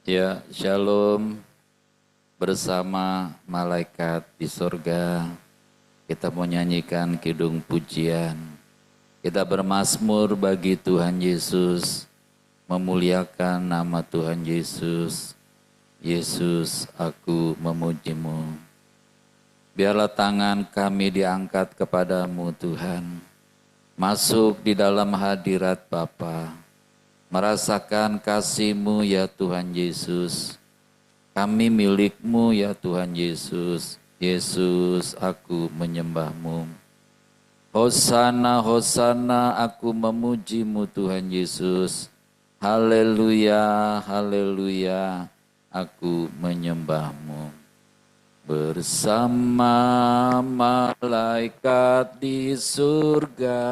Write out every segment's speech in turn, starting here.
Ya, shalom bersama malaikat di sorga. Kita mau nyanyikan kidung pujian. Kita bermazmur bagi Tuhan Yesus, memuliakan nama Tuhan Yesus. Yesus, aku memujimu. Biarlah tangan kami diangkat kepadamu Tuhan. Masuk di dalam hadirat Bapa. Merasakan kasih-Mu ya Tuhan Yesus. Kami milik-Mu ya Tuhan Yesus. Yesus, aku menyembah-Mu. Hosana, Hosana, aku memuji-Mu Tuhan Yesus. Haleluya, haleluya, aku menyembah-Mu. Bersama malaikat di surga,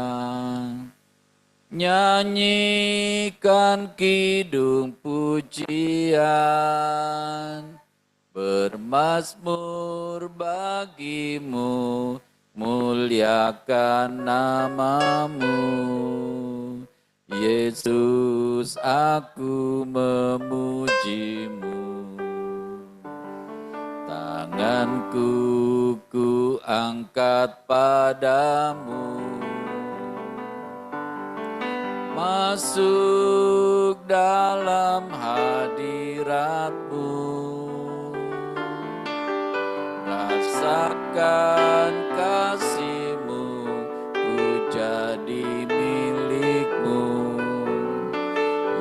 nyanyikan kidung pujian, bermazmur bagimu, muliakan namamu. Yesus, aku memujimu. Tanganku ku angkat padamu, masuk dalam hadirat-Mu, rasakan kasih-Mu, ku jadi milik-Mu.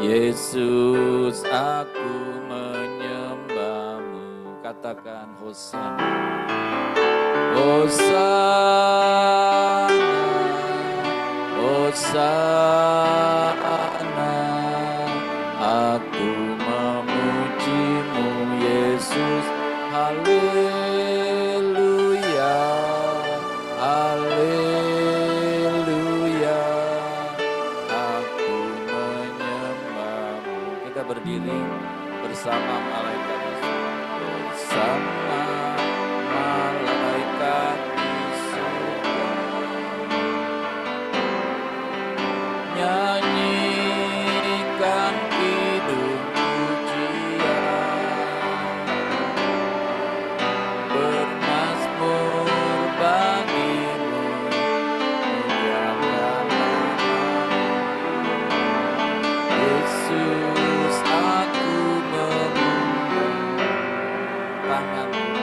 Yesus, aku menyembah-Mu. Katakan Hosana, Hosana, Hosana, aku memuji-Mu Yesus. Haleluya, haleluya, aku menyembah-Mu. Kita berdiri bersama malaikat di surga, bersama malaikat di surga, nyanyikan kidung pujian, bermazmur bagimu, muliakan namamu. Yesus, aku menyembah. Tanganku,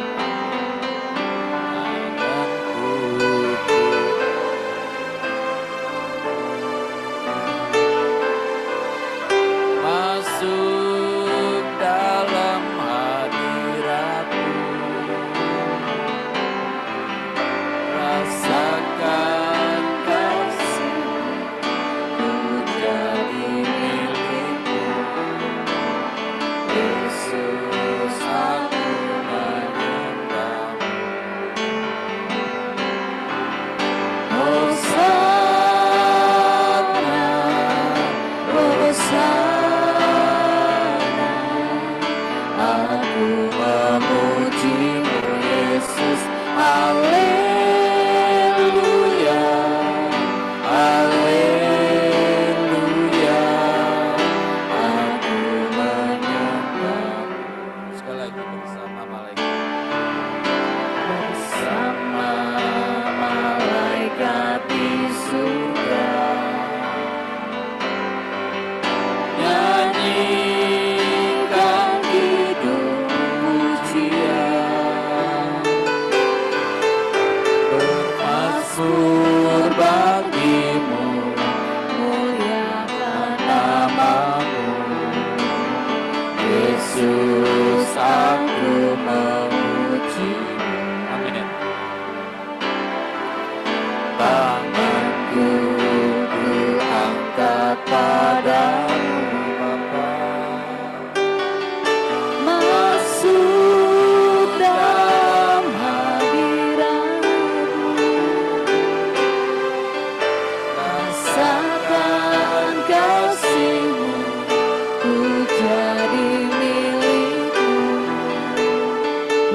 masuk dalam hadirat-Mu, rasakan kasih-Mu, jadi milik-Mu. Yesus, aku menyembah.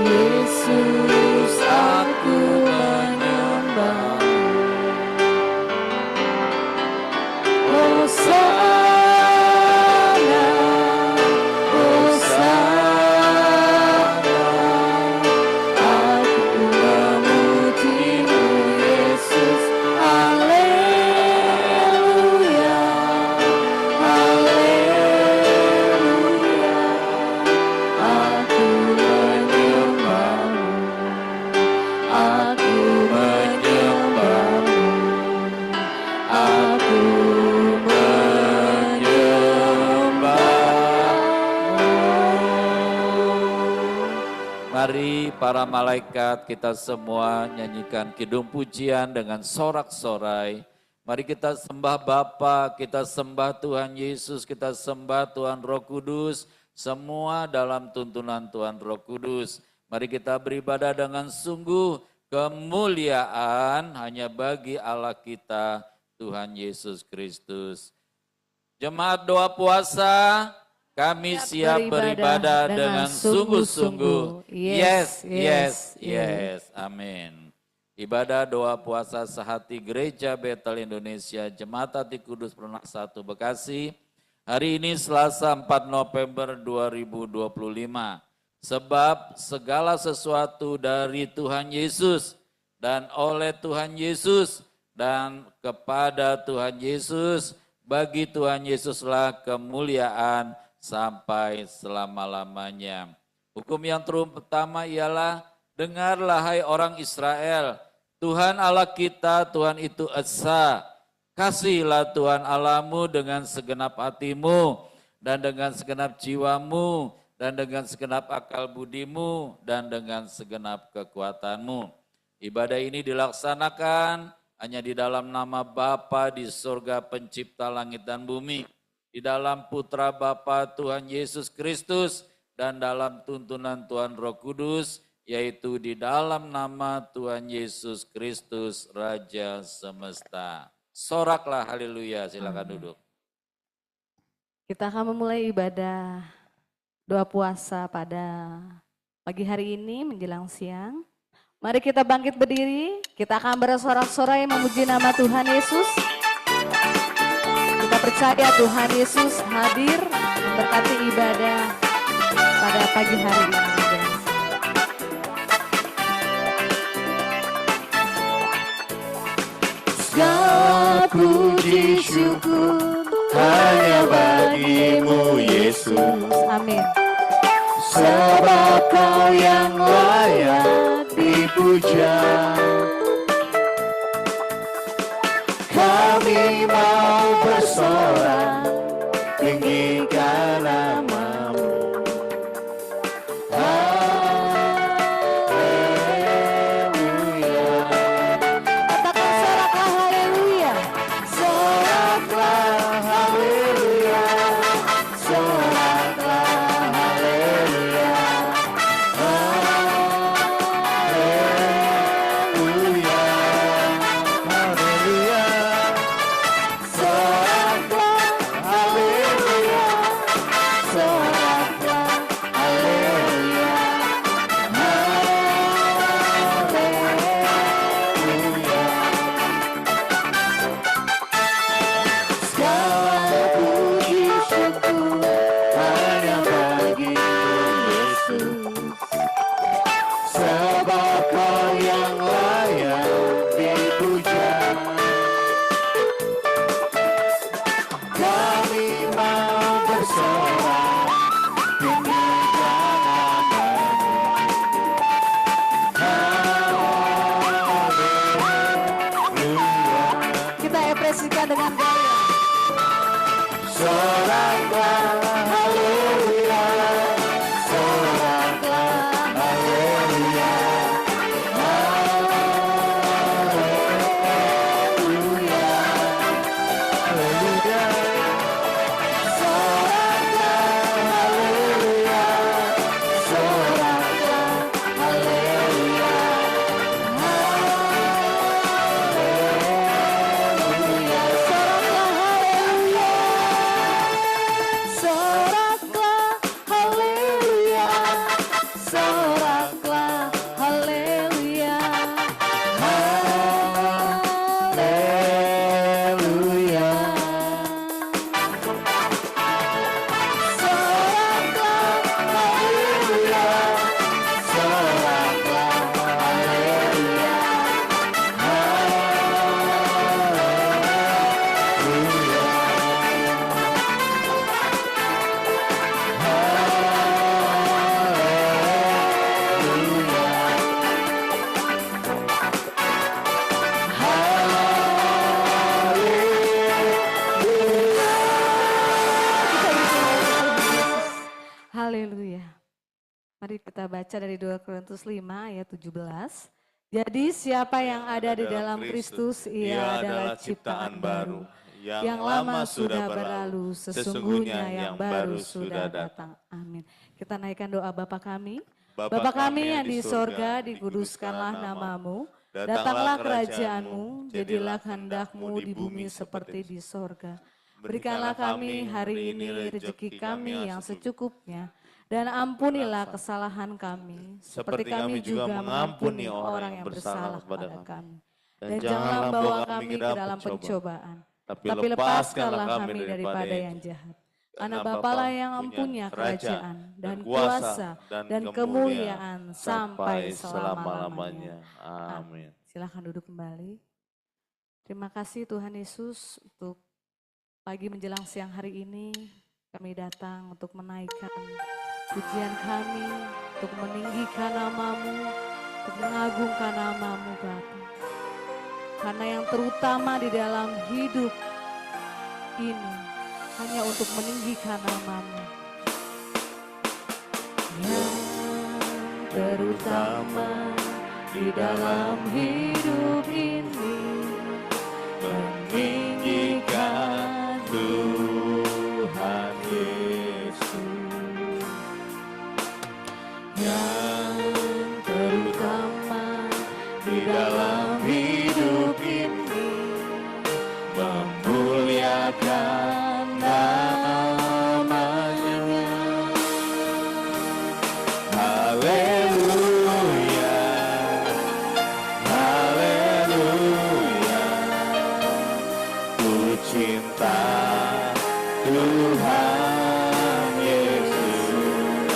Yesus aku menyembah. Hosana, Hosana, aku memujimu Yesus. Haleluya, haleluya, aku menyembahmu, aku menyembahmu, aku menyembahmu. Mari para malaikat kita semua nyanyikan kidung pujian dengan sorak-sorai. Mari kita sembah Bapa, kita sembah Tuhan Yesus, kita sembah Tuhan Roh Kudus, semua dalam tuntunan Tuhan Roh Kudus. Mari kita beribadah dengan sungguh, kemuliaan hanya bagi Allah kita, Tuhan Yesus Kristus. Jemaat doa puasa, kami siap beribadah dengan sungguh-sungguh. Yes, yes, yes. Amin. Ibadah doa puasa sehati Gereja Betel Indonesia, Jemaat Hati Kudus Perunak 1 Bekasi. Hari ini Selasa 4 November 2025. Sebab segala sesuatu dari Tuhan Yesus dan oleh Tuhan Yesus dan kepada Tuhan Yesus, bagi Tuhan Yesuslah kemuliaan sampai selama-lamanya. Hukum yang pertama ialah, dengarlah hai orang Israel, Tuhan Allah kita, Tuhan itu esa. Kasihilah Tuhan Allahmu dengan segenap hatimu, dan dengan segenap jiwamu, dan dengan segenap akal budimu, dan dengan segenap kekuatanmu. Ibadah ini dilaksanakan hanya di dalam nama Bapa di surga pencipta langit dan bumi, di dalam Putra Bapa Tuhan Yesus Kristus, dan dalam tuntunan Tuhan Roh Kudus, yaitu di dalam nama Tuhan Yesus Kristus, Raja Semesta. Soraklah haleluya, silakan duduk. Kita akan memulai ibadah doa puasa pada pagi hari ini menjelang siang. Mari kita bangkit berdiri, kita akan bersorak-sorai memuji nama Tuhan Yesus. Kita percaya Tuhan Yesus hadir memberkati ibadah pada pagi hari ini. Segala puji syukur hanya bagimu Yesus. Amin. Sebab Kau yang layak dipuja. Kami mau bersorak tinggikan nama-Mu. Haleluya. Katakan soraklah haleluya. Soraklah haleluya. Soraklah haleluya. Haleluya. Haleluya. Soraklah haleluya. Soraklah haleluya. Segala puji syukur hanya bagi Yesus. Sebab Kau yang layak dipuja. Kami mau bersorak tinggikan nama-Mu. Haleluya. Kita ekspresikan dengan gaya. Soraklah haleluya. Soraklah haleluya. kita baca dari 2 Korintus 5 ayat 17. Jadi siapa yang ada di dalam Kristus, ia adalah ciptaan baru. Yang lama sudah berlalu, sesungguhnya yang baru sudah datang. Amin. Kita naikkan doa Bapa kami. Bapa kami yang di sorga, dikuduskanlah namamu. Datanglah kerajaanmu, jadilah kehendak-Mu di bumi seperti di sorga. Berikanlah kami hari ini rezeki kami yang secukupnya, dan ampunilah kesalahan kami, seperti kami juga mengampuni orang yang bersalah kepada kami. Dan janganlah bawa kami ke dalam pencobaan, tapi lepaskanlah kami daripada yang jahat. Karena Bapalah yang mempunyai kerajaan dan kuasa dan kemuliaan sampai selama-lamanya. Amin. Silakan duduk kembali. Terima kasih Tuhan Yesus untuk pagi menjelang siang hari ini kami datang untuk menaikkan pujian kami, untuk meninggikan nama-Mu, untuk mengagungkan nama-Mu Bapa. Karena yang terutama di dalam hidup ini hanya untuk meninggikan nama-Mu. Yang terutama di dalam hidup ini meninggikan Tuhan Yesus. Yang terutama di dalam hidup ini memuliakan namanya. Haleluya, haleluya, ku cinta Tuhan Yesus.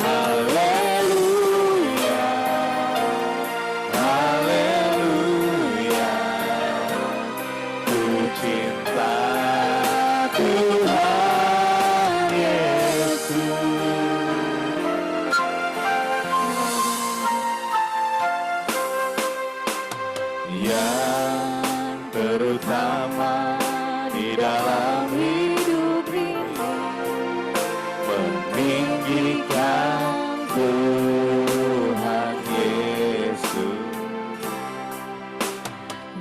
Haleluya, haleluya, ku cinta Tuhan Yesus. Yang terutama di dalam hidup ini meninggikan Tuhan Yesus.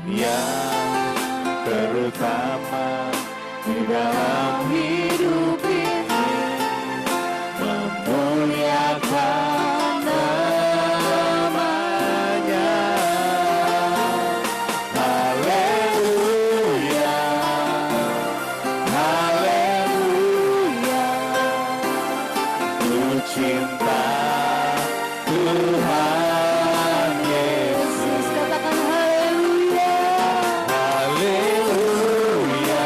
Yang terutama di dalam hidup ini memuliakan namanya. Haleluya, haleluya, ku cinta Tuhan Yesus. Katakan haleluya, haleluya,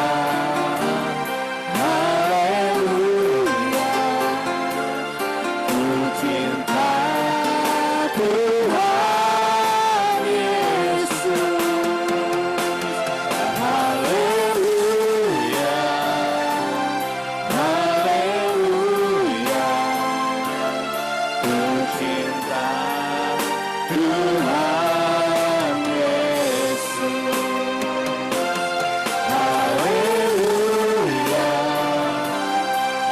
haleluya, ku cinta Tuhan Yesus. Haleluya, haleluya, ku cinta Tuhan Yesus. Haleluya, haleluya, ku cinta Tuhan Yesus. Haleluya,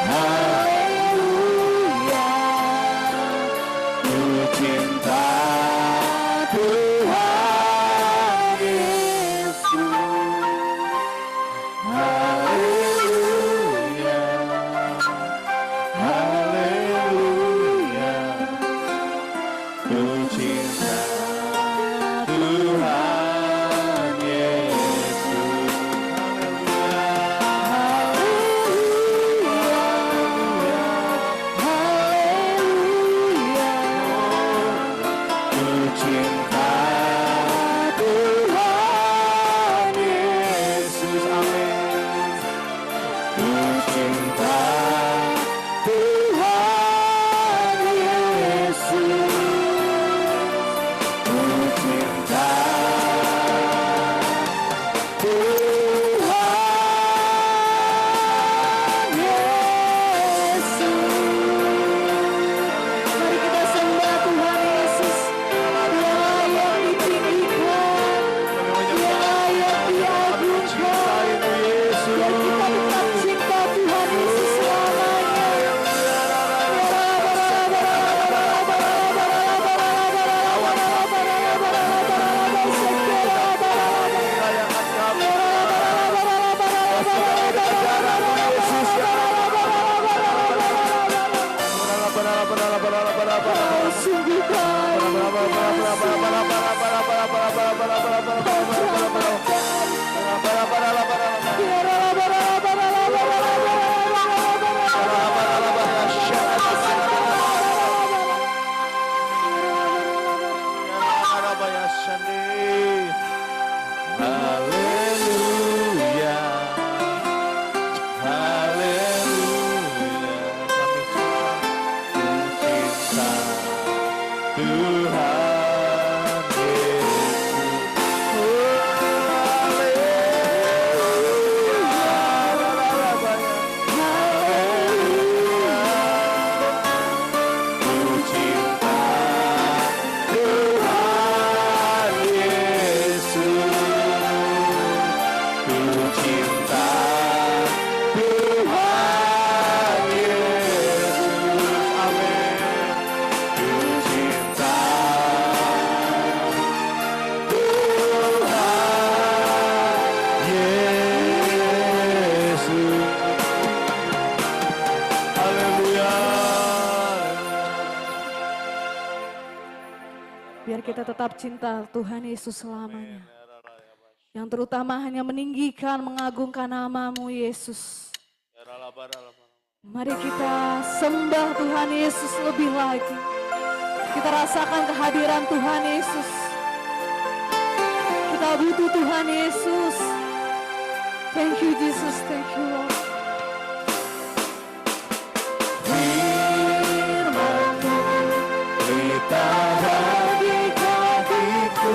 haleluya, ku cinta Tuhan Yesus. Haleluya, haleluya, ku cinta Tuhan Yesus. Amin. Ku cinta Tuhan Yesus. Ku cinta Tuhan Yesus. Biar kita tetap cinta Tuhan Yesus selamanya. Yang terutama hanya meninggikan, mengagungkan nama-Mu Yesus. Mari kita sembah Tuhan Yesus lebih lagi. Kita rasakan kehadiran Tuhan Yesus. Kita butuh Tuhan Yesus. Thank you Jesus, thank you Lord. Firman-Mu berita bagi kakiku,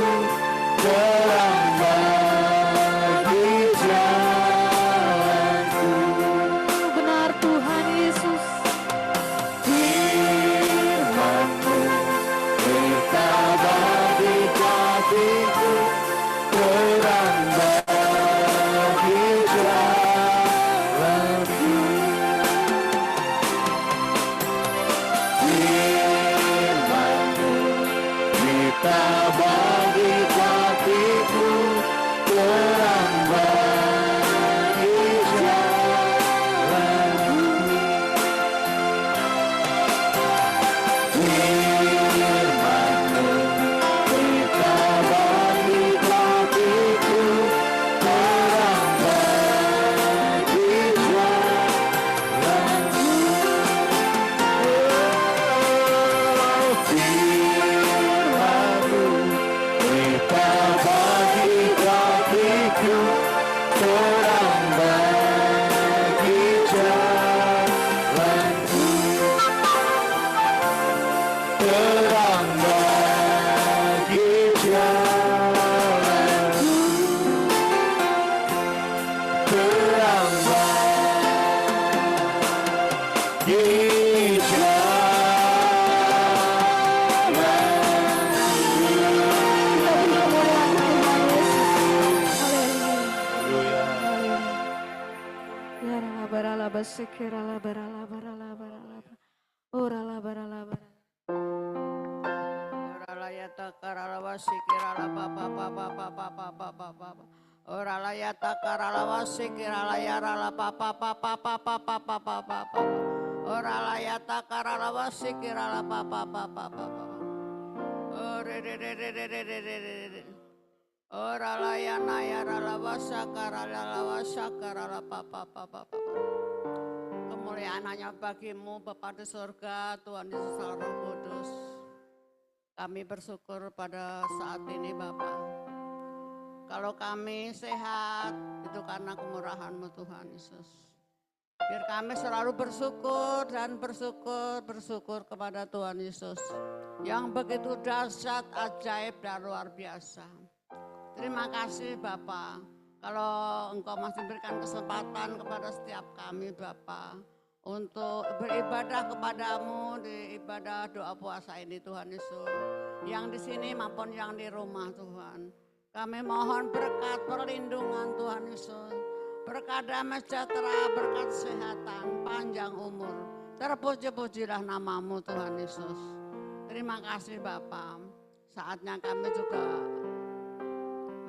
terang bagi jalanku. Benar Tuhan Yesus. Firman-Mu berita bagi kakiku, terang bagi jalanku. Firman-Mu berita bagi kakiku, terang bagi jalanku. Firman-Mu berita bagi kakiku, terang bagi jalanku. Firman-Mu berita bagi kakiku, terang bagi jalanku. Terang bagi jalanku, terang bagi Kemuliaan hanya bagimu Bapa di surga, Tuhan Yesus Roh Kudus. Kami bersyukur pada saat ini Bapa. Kalau kami sehat, itu karena kemurahan-Mu Tuhan Yesus. Biar kami selalu bersyukur dan bersyukur kepada Tuhan Yesus. Yang begitu dahsyat, ajaib dan luar biasa. Terima kasih Bapa. Kalau Engkau masih berikan kesempatan kepada setiap kami Bapa. Untuk beribadah kepadamu di ibadah doa puasa ini Tuhan Yesus. Yang di sini maupun yang di rumah Tuhan. Kami mohon berkat perlindungan Tuhan Yesus. Berkat damai sejahtera, berkat kesehatan, panjang umur. Terpuji-pujilah namamu Tuhan Yesus. Terima kasih Bapa. Saatnya kami juga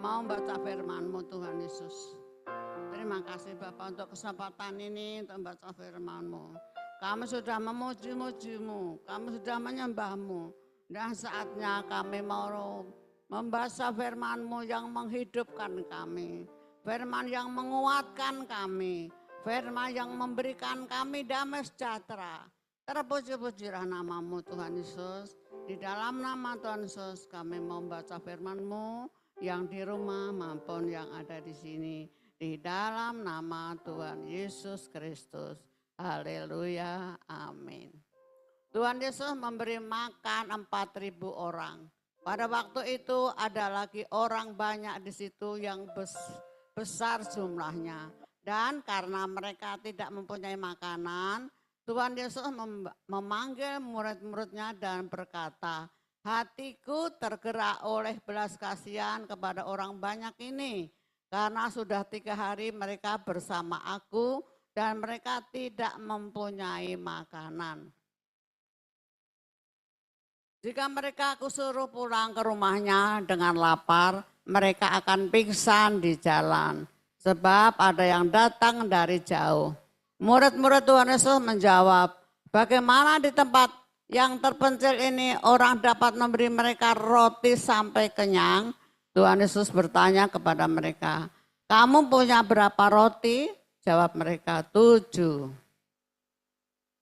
mau baca firman-Mu Tuhan Yesus. Terima kasih Bapak untuk kesempatan ini untuk membaca firman-Mu. Kami sudah memuji-muji-Mu, kami sudah menyembah-Mu. Dan saatnya kami mau membaca firman-Mu yang menghidupkan kami. Firman yang menguatkan kami. Firman yang memberikan kami damai sejahtera. Terpuji-pujilah namamu Tuhan Yesus. Di dalam nama Tuhan Yesus kami mau membaca firman-Mu yang di rumah maupun yang ada di sini. Di dalam nama Tuhan Yesus Kristus. Haleluya. Amin. Tuhan Yesus memberi makan 4.000 orang. Pada waktu itu ada lagi orang banyak di situ yang besar jumlahnya. Dan karena mereka tidak mempunyai makanan, Tuhan Yesus memanggil murid-muridnya dan berkata, hatiku tergerak oleh belas kasihan kepada orang banyak ini. Karena sudah 3 hari mereka bersama aku dan mereka tidak mempunyai makanan. Jika mereka aku suruh pulang ke rumahnya dengan lapar, mereka akan pingsan di jalan. Sebab ada yang datang dari jauh. Murid-murid Tuhan Yesus menjawab, bagaimana di tempat yang terpencil ini orang dapat memberi mereka roti sampai kenyang? Tuhan Yesus bertanya kepada mereka, kamu punya berapa roti? Jawab mereka, 7.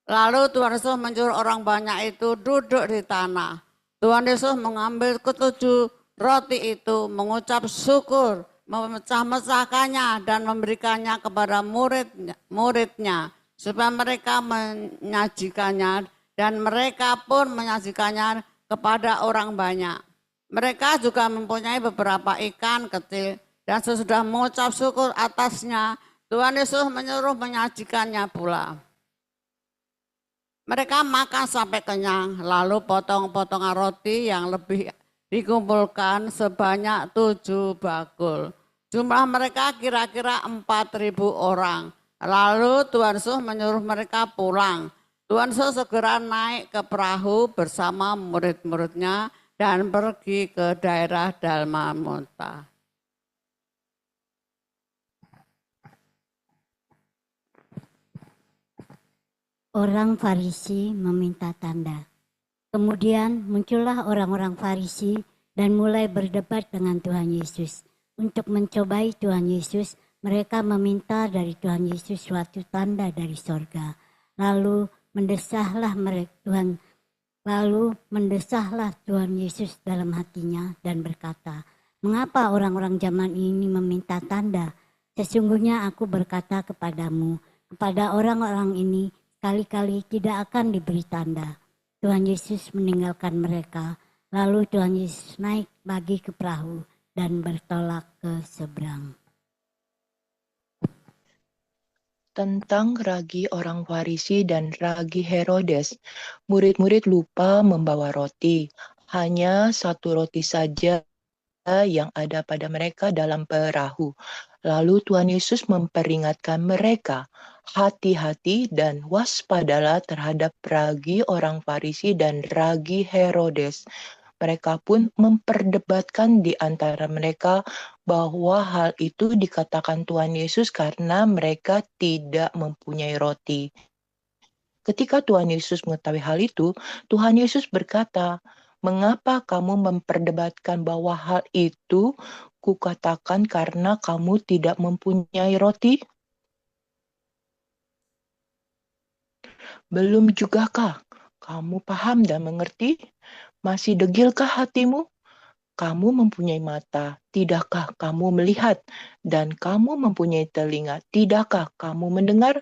Lalu Tuhan Yesus menyuruh orang banyak itu duduk di tanah. Tuhan Yesus mengambil ke-7 roti itu, mengucap syukur, memecah-mecahkannya dan memberikannya kepada muridnya supaya mereka menyajikannya dan mereka pun menyajikannya kepada orang banyak. Mereka juga mempunyai beberapa ikan kecil dan sesudah mengucap syukur atasnya, Tuhan Yesus menyuruh menyajikannya pula. Mereka makan sampai kenyang, lalu potong-potongan roti yang lebih dikumpulkan sebanyak 7 bakul. Jumlah mereka kira-kira 4.000 orang. Lalu Tuhan Yesus menyuruh mereka pulang. Tuhan Yesus segera naik ke perahu bersama murid-muridnya dan pergi ke daerah Dalmanuta. Orang Farisi meminta tanda. Kemudian muncullah orang-orang Farisi dan mulai berdebat dengan Tuhan Yesus. Untuk mencobai Tuhan Yesus, mereka meminta dari Tuhan Yesus suatu tanda dari sorga. Lalu mendesahlah Tuhan Yesus dalam hatinya dan berkata, mengapa orang-orang zaman ini meminta tanda? Sesungguhnya aku berkata kepadamu, kepada orang-orang ini kali-kali tidak akan diberi tanda. Tuhan Yesus meninggalkan mereka, lalu Tuhan Yesus naik lagi ke perahu dan bertolak ke seberang. Tentang ragi orang Farisi dan ragi Herodes, murid-murid lupa membawa roti. Hanya 1 roti saja yang ada pada mereka dalam perahu. Lalu Tuhan Yesus memperingatkan mereka, hati-hati dan waspadalah terhadap ragi orang Farisi dan ragi Herodes. Mereka pun memperdebatkan di antara mereka bahwa hal itu dikatakan Tuhan Yesus karena mereka tidak mempunyai roti. Ketika Tuhan Yesus mengetahui hal itu, Tuhan Yesus berkata, mengapa kamu memperdebatkan bahwa hal itu kukatakan karena kamu tidak mempunyai roti? Belum jugakah kamu paham dan mengerti? Masih degilkah hatimu? Kamu mempunyai mata, tidakkah kamu melihat? Dan kamu mempunyai telinga, tidakkah kamu mendengar?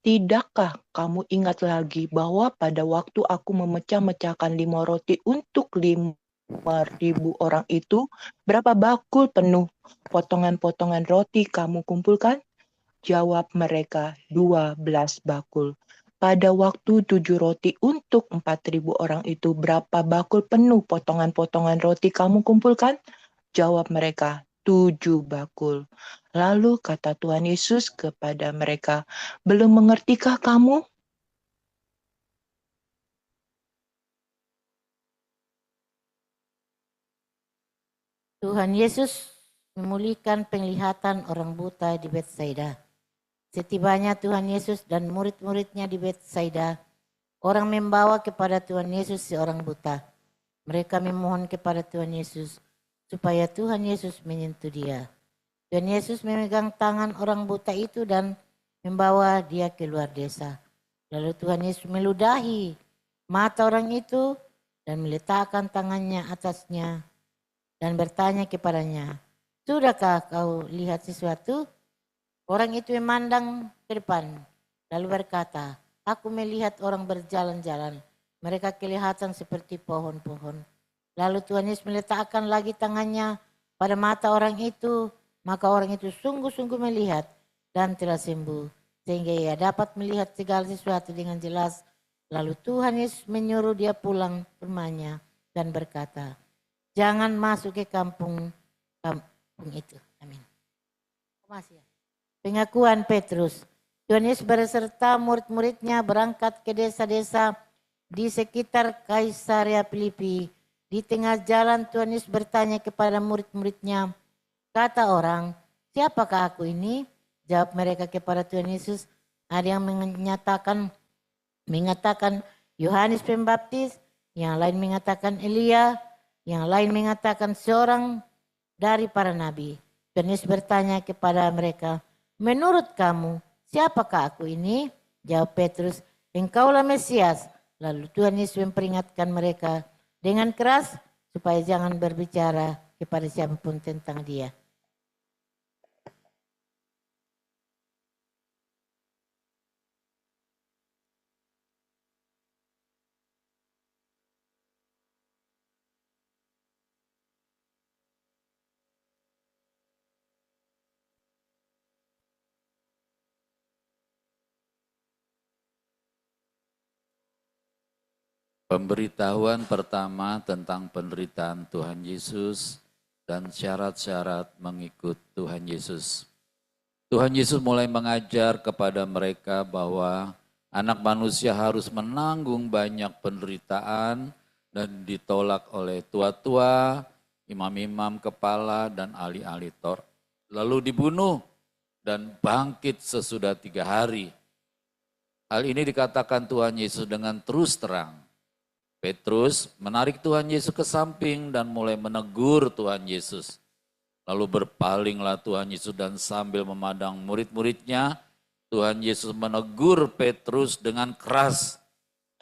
Tidakkah kamu ingat lagi bahwa pada waktu aku memecah-mecahkan 5 roti untuk 5.000 orang itu, berapa bakul penuh potongan-potongan roti kamu kumpulkan? Jawab mereka, 12 bakul. Pada waktu 7 roti untuk 4.000 orang itu, berapa bakul penuh potongan-potongan roti kamu kumpulkan? Jawab mereka, 7 bakul. Lalu kata Tuhan Yesus kepada mereka, belum mengertikah kamu? Tuhan Yesus memulihkan penglihatan orang buta di Betsaida. Setibanya Tuhan Yesus dan murid-muridnya di Betsaida, orang membawa kepada Tuhan Yesus seorang buta. Mereka memohon kepada Tuhan Yesus supaya Tuhan Yesus menyentuh dia. Tuhan Yesus memegang tangan orang buta itu dan membawa dia keluar desa. Lalu Tuhan Yesus meludahi mata orang itu dan meletakkan tangannya atasnya dan bertanya kepadanya, sudahkah kau lihat sesuatu? Orang itu memandang ke depan lalu berkata, aku melihat orang berjalan-jalan mereka kelihatan seperti pohon-pohon. Lalu Tuhan Yesus meletakkan lagi tangannya pada mata orang itu, maka orang itu sungguh-sungguh melihat dan telah sembuh, sehingga ia dapat melihat segala sesuatu dengan jelas. Lalu Tuhan Yesus menyuruh dia pulang ke rumahnya dan berkata, jangan masuk ke kampung itu. Amin. Masih ya. Pengakuan Petrus. Tuhan Yesus beserta murid-muridnya berangkat ke desa-desa di sekitar Kaisarea Filipi. Di tengah jalan Tuhan Yesus bertanya kepada murid-muridnya, kata orang, siapakah aku ini? Jawab mereka kepada Tuhan Yesus, ada yang mengatakan Yohanes Pembaptis, yang lain mengatakan Elia, yang lain mengatakan seorang dari para nabi. Tuhan Yesus bertanya kepada mereka, menurut kamu siapakah aku ini? Jawab Petrus, engkaulah Mesias. Lalu Tuhan Yesus memperingatkan mereka dengan keras supaya jangan berbicara kepada siapapun tentang dia. Pemberitahuan pertama tentang penderitaan Tuhan Yesus dan syarat-syarat mengikut Tuhan Yesus. Tuhan Yesus mulai mengajar kepada mereka bahwa anak manusia harus menanggung banyak penderitaan dan ditolak oleh tua-tua, imam-imam kepala dan ahli-ahli Taurat. Lalu dibunuh dan bangkit sesudah 3 hari. Hal ini dikatakan Tuhan Yesus dengan terus terang. Petrus menarik Tuhan Yesus ke samping dan mulai menegur Tuhan Yesus. Lalu berpalinglah Tuhan Yesus dan sambil memandang murid-muridnya, Tuhan Yesus menegur Petrus dengan keras.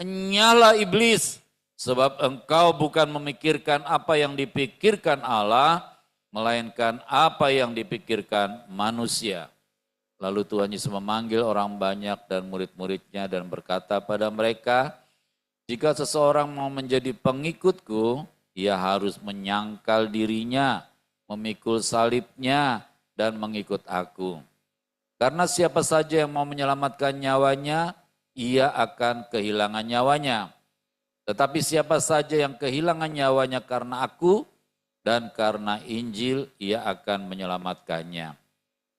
Enyalah iblis, sebab engkau bukan memikirkan apa yang dipikirkan Allah, melainkan apa yang dipikirkan manusia. Lalu Tuhan Yesus memanggil orang banyak dan murid-muridnya dan berkata pada mereka, jika seseorang mau menjadi pengikutku, ia harus menyangkal dirinya, memikul salibnya, dan mengikut aku. Karena siapa saja yang mau menyelamatkan nyawanya, ia akan kehilangan nyawanya. Tetapi siapa saja yang kehilangan nyawanya karena aku dan karena Injil, ia akan menyelamatkannya.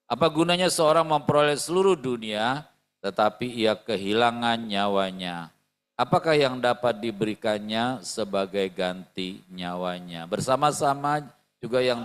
Apa gunanya seorang memperoleh seluruh dunia, tetapi ia kehilangan nyawanya? Apakah yang dapat diberikannya sebagai ganti nyawanya? Bersama-sama juga yang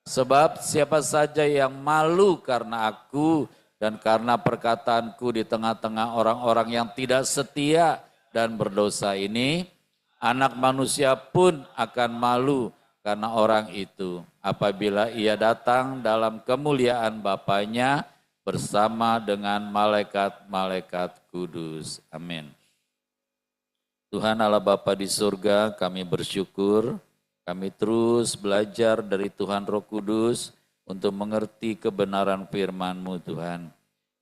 sebab siapa saja yang malu karena aku dan karena perkataanku di tengah-tengah orang-orang yang tidak setia dan berdosa ini, anak manusia pun akan malu karena orang itu apabila ia datang dalam kemuliaan Bapanya bersama dengan malaikat-malaikat kudus. Amin. Tuhan Allah Bapa di surga, kami bersyukur, kami terus belajar dari Tuhan Roh Kudus untuk mengerti kebenaran firman-Mu Tuhan.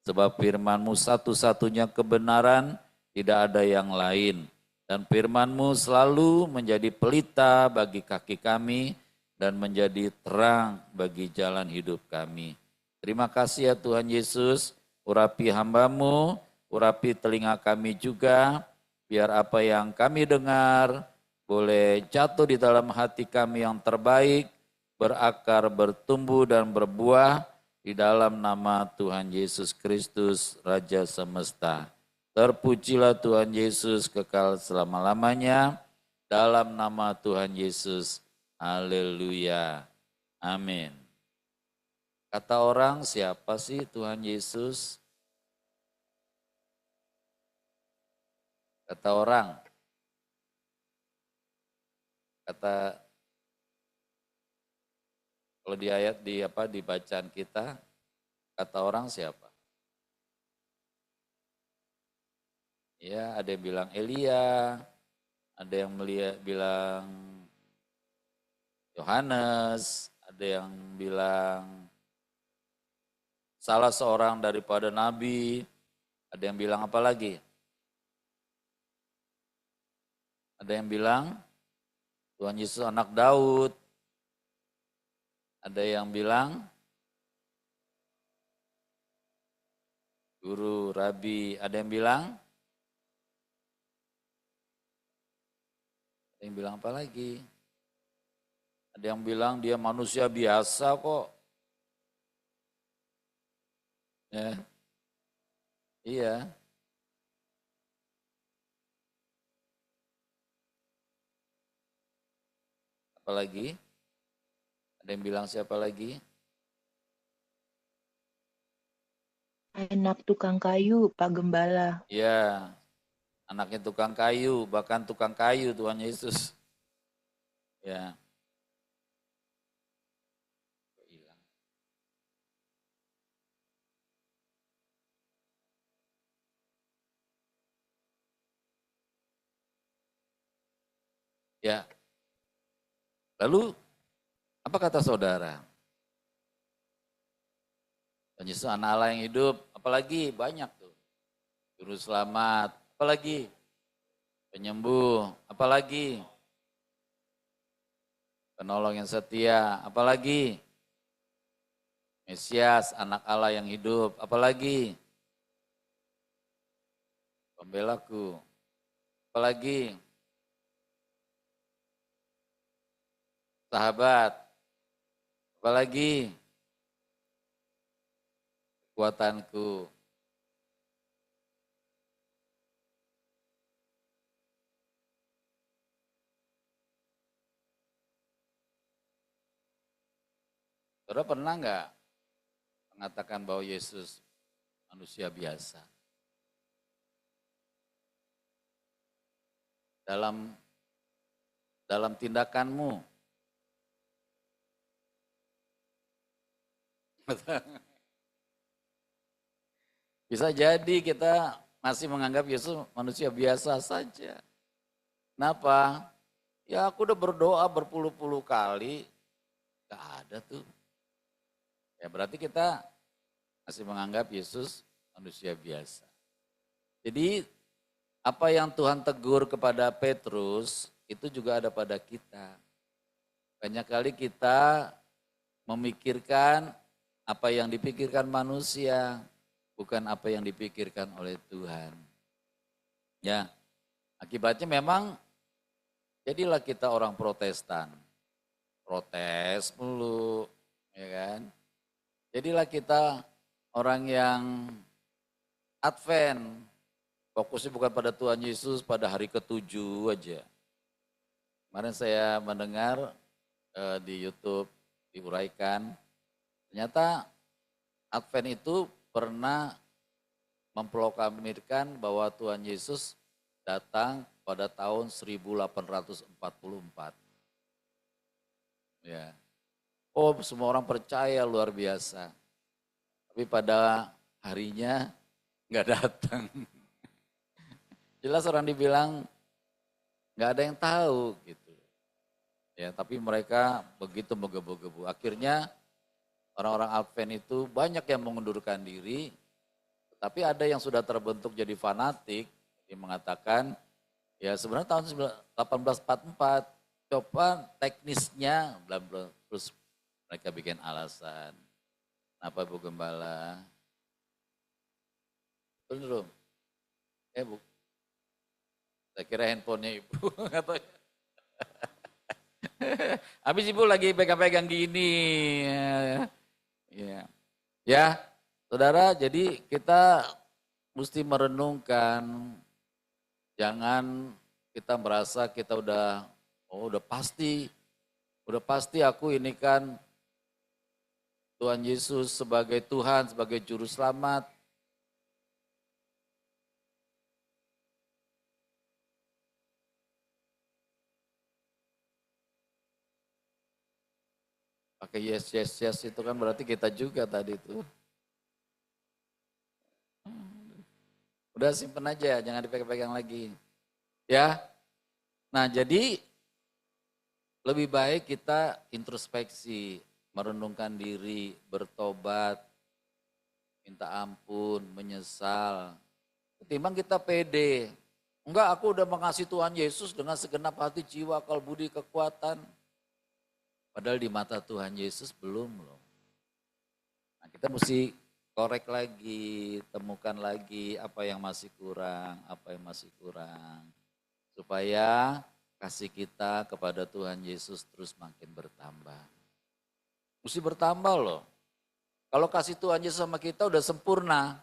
Sebab firman-Mu satu-satunya kebenaran, tidak ada yang lain. Dan firman-Mu selalu menjadi pelita bagi kaki kami dan menjadi terang bagi jalan hidup kami. Terima kasih ya Tuhan Yesus, urapi hamba-Mu, urapi telinga kami juga, biar apa yang kami dengar boleh jatuh di dalam hati kami yang terbaik, berakar, bertumbuh dan berbuah di dalam nama Tuhan Yesus Kristus, Raja Semesta. Terpujilah Tuhan Yesus kekal selama-lamanya, dalam nama Tuhan Yesus. Haleluya. Amin. Kata orang, siapa sih Tuhan Yesus? Kata orang, kalau di ayat di bacaan kita, kata orang siapa? Ya, ada yang bilang Elia, ada yang bilang Yohanes, ada yang bilang salah seorang daripada nabi, ada yang bilang apa lagi? Ada yang bilang Tuhan Yesus anak Daud. Ada yang bilang guru, rabi. Ada yang bilang? Ada yang bilang apa lagi? Ada yang bilang dia manusia biasa kok. Ya. Iya. Apalagi? Ada yang bilang siapa lagi? Anak tukang kayu, Pak Gembala. Ya, anaknya tukang kayu, bahkan tukang kayu Tuhan Yesus. Ya. Hilang. Ya. Lalu apa kata saudara? Tuhan Yesus anak Allah yang hidup, apalagi banyak tuh. Juru selamat, apalagi penyembuh, apalagi penolong yang setia, apalagi Mesias, anak Allah yang hidup, apalagi pembelaku, apalagi sahabat, apalagi kekuatanku. Saudara pernah nggak mengatakan bahwa Yesus manusia biasa? Dalam tindakanmu. Bisa jadi kita masih menganggap Yesus manusia biasa saja. Kenapa? Ya aku udah berdoa berpuluh-puluh kali, gak ada tuh. Ya berarti kita masih menganggap Yesus manusia biasa. Jadi apa yang Tuhan tegur kepada Petrus itu juga ada pada kita. Banyak kali kita memikirkan apa yang dipikirkan manusia, bukan apa yang dipikirkan oleh Tuhan. Ya, akibatnya memang jadilah kita orang Protestan. Protes mulu, ya kan? Jadilah kita orang yang Advent, fokusnya bukan pada Tuhan Yesus pada hari ke-7 aja. Kemarin saya mendengar di YouTube diuraikan, ternyata Advent itu pernah memproklamirkan bahwa Tuhan Yesus datang pada tahun 1844. Ya. Oh, semua orang percaya luar biasa. Tapi pada harinya nggak datang. Jelas orang dibilang nggak ada yang tahu gitu. Ya, tapi mereka begitu menggebu-gebu. Akhirnya orang-orang Advent itu banyak yang mengundurkan diri, tapi ada yang sudah terbentuk jadi fanatik, yang mengatakan ya sebenarnya tahun 1844 coba teknisnya, bla bla, terus mereka bikin alasan. Apa Bu Gembala? Belum. Bu. Saya kira handphonenya Ibu. Habis Ibu lagi pegang-pegang gini. Ya. Ya, saudara, jadi kita mesti merenungkan. Jangan kita merasa kita udah pasti aku ini kan Tuhan Yesus sebagai Tuhan, sebagai Juru Selamat. Pakai yes itu kan berarti kita juga tadi itu. Udah simpen aja, jangan dipegang-pegang lagi. Ya. Nah, jadi lebih baik kita introspeksi, merenungkan diri, bertobat, minta ampun, menyesal. Ketimbang kita pede. Enggak, aku udah mengasihi Tuhan Yesus dengan segenap hati, jiwa, akal, budi, kekuatan. Padahal di mata Tuhan Yesus belum loh. Nah, kita mesti korek lagi, temukan lagi apa yang masih kurang, apa yang masih kurang. Supaya kasih kita kepada Tuhan Yesus terus makin bertambah. Mesti bertambah loh. Kalau kasih Tuhan Yesus sama kita udah sempurna,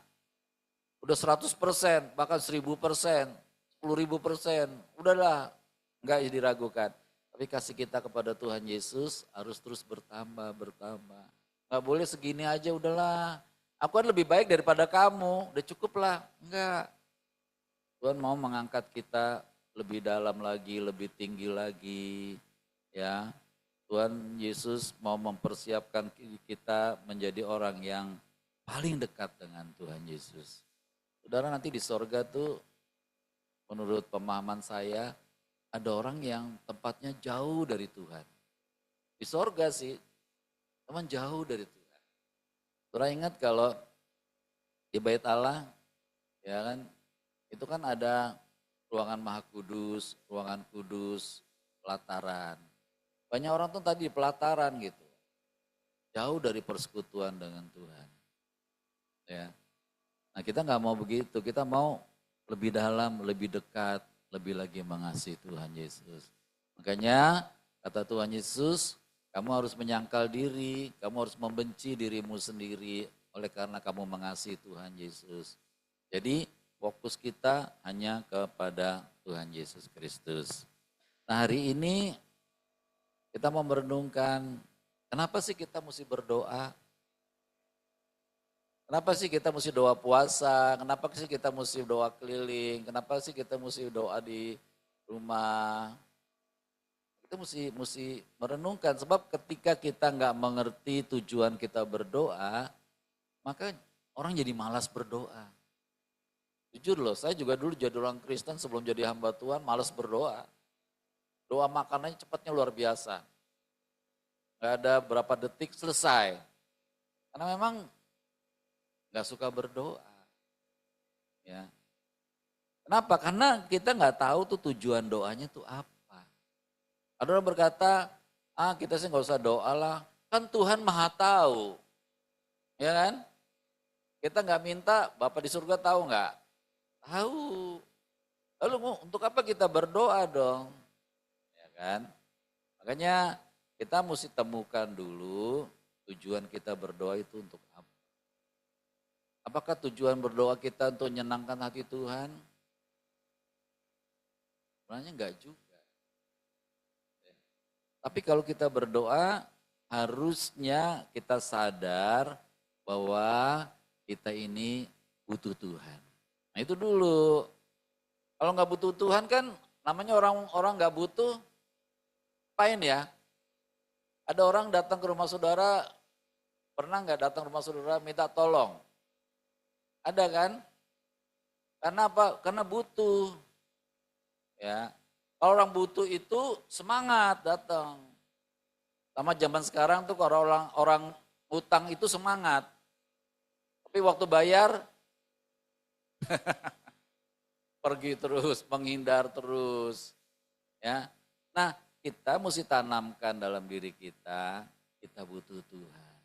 udah 100%, bahkan 1000%, 10.000%, udahlah, enggak diragukan. Tapi kasih kita kepada Tuhan Yesus harus terus bertambah, bertambah. Enggak boleh segini aja, udahlah. Aku kan lebih baik daripada kamu, udah cukup lah. Enggak. Tuhan mau mengangkat kita lebih dalam lagi, lebih tinggi lagi. Ya, Tuhan Yesus mau mempersiapkan kita menjadi orang yang paling dekat dengan Tuhan Yesus. Saudara, nanti di sorga tuh menurut pemahaman saya ada orang yang tempatnya jauh dari Tuhan. Di sorga sih, teman jauh dari Tuhan. Saudara ingat kalau di Bait Allah, ya kan, itu kan ada ruangan Maha Kudus, ruangan kudus, pelataran. Banyak orang tuh tadi di pelataran gitu. Jauh dari persekutuan dengan Tuhan. Ya. Nah, kita nggak mau begitu, kita mau lebih dalam, lebih dekat, lebih lagi mengasihi Tuhan Yesus. Makanya kata Tuhan Yesus, kamu harus menyangkal diri, kamu harus membenci dirimu sendiri oleh karena kamu mengasihi Tuhan Yesus. Jadi fokus kita hanya kepada Tuhan Yesus Kristus. Nah, hari ini kita mau merenungkan, kenapa sih kita mesti berdoa? Kenapa sih kita mesti doa puasa? Kenapa sih kita mesti doa keliling? Kenapa sih kita mesti doa di rumah? Kita mesti merenungkan, sebab ketika kita nggak mengerti tujuan kita berdoa, maka orang jadi malas berdoa. Jujur loh, saya juga dulu jadi orang Kristen sebelum jadi hamba Tuhan, malas berdoa. Doa makanannya cepatnya luar biasa. Gak ada berapa detik selesai. Karena memang gak suka berdoa. Ya. Kenapa? Karena kita gak tahu tuh tujuan doanya tuh apa. Ada orang berkata, kita sih gak usah doa lah. Kan Tuhan maha tahu. Ya kan? Kita gak minta, Bapak di surga tahu gak? Tahu. Lalu untuk apa kita berdoa dong? Ya kan? Makanya kita mesti temukan dulu tujuan kita berdoa itu untuk apa. Apakah tujuan berdoa kita untuk menyenangkan hati Tuhan? Sebenarnya enggak juga. Tapi kalau kita berdoa, harusnya kita sadar bahwa kita ini butuh Tuhan. Nah itu dulu. Kalau nggak butuh Tuhan kan namanya orang nggak butuh, apain ya? Ada orang datang ke rumah saudara, pernah nggak datang ke rumah saudara minta tolong? Ada kan? Karena apa? Karena butuh. Ya, kalau orang butuh itu semangat datang. Sama zaman sekarang tuh kalau orang utang itu semangat. Tapi waktu bayar pergi terus, menghindar terus. Ya. Nah, kita mesti tanamkan dalam diri kita butuh Tuhan.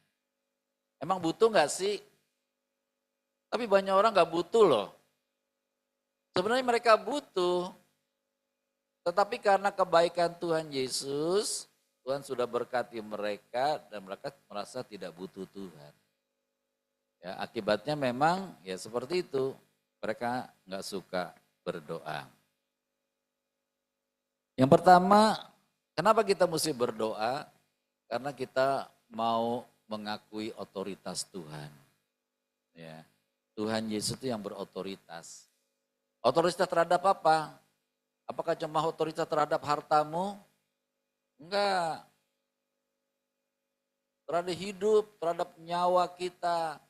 Emang butuh nggak sih? Tapi banyak orang nggak butuh loh. Sebenarnya mereka butuh, tetapi karena kebaikan Tuhan Yesus, Tuhan sudah berkati mereka dan mereka merasa tidak butuh Tuhan. Ya, akibatnya memang ya seperti itu, mereka nggak suka berdoa. Yang pertama, kenapa kita mesti berdoa? Karena kita mau mengakui otoritas Tuhan. Ya, Tuhan Yesus itu yang berotoritas. Otoritas terhadap apa? Apakah cuma otoritas terhadap hartamu? Enggak. Terhadap hidup, terhadap nyawa kita.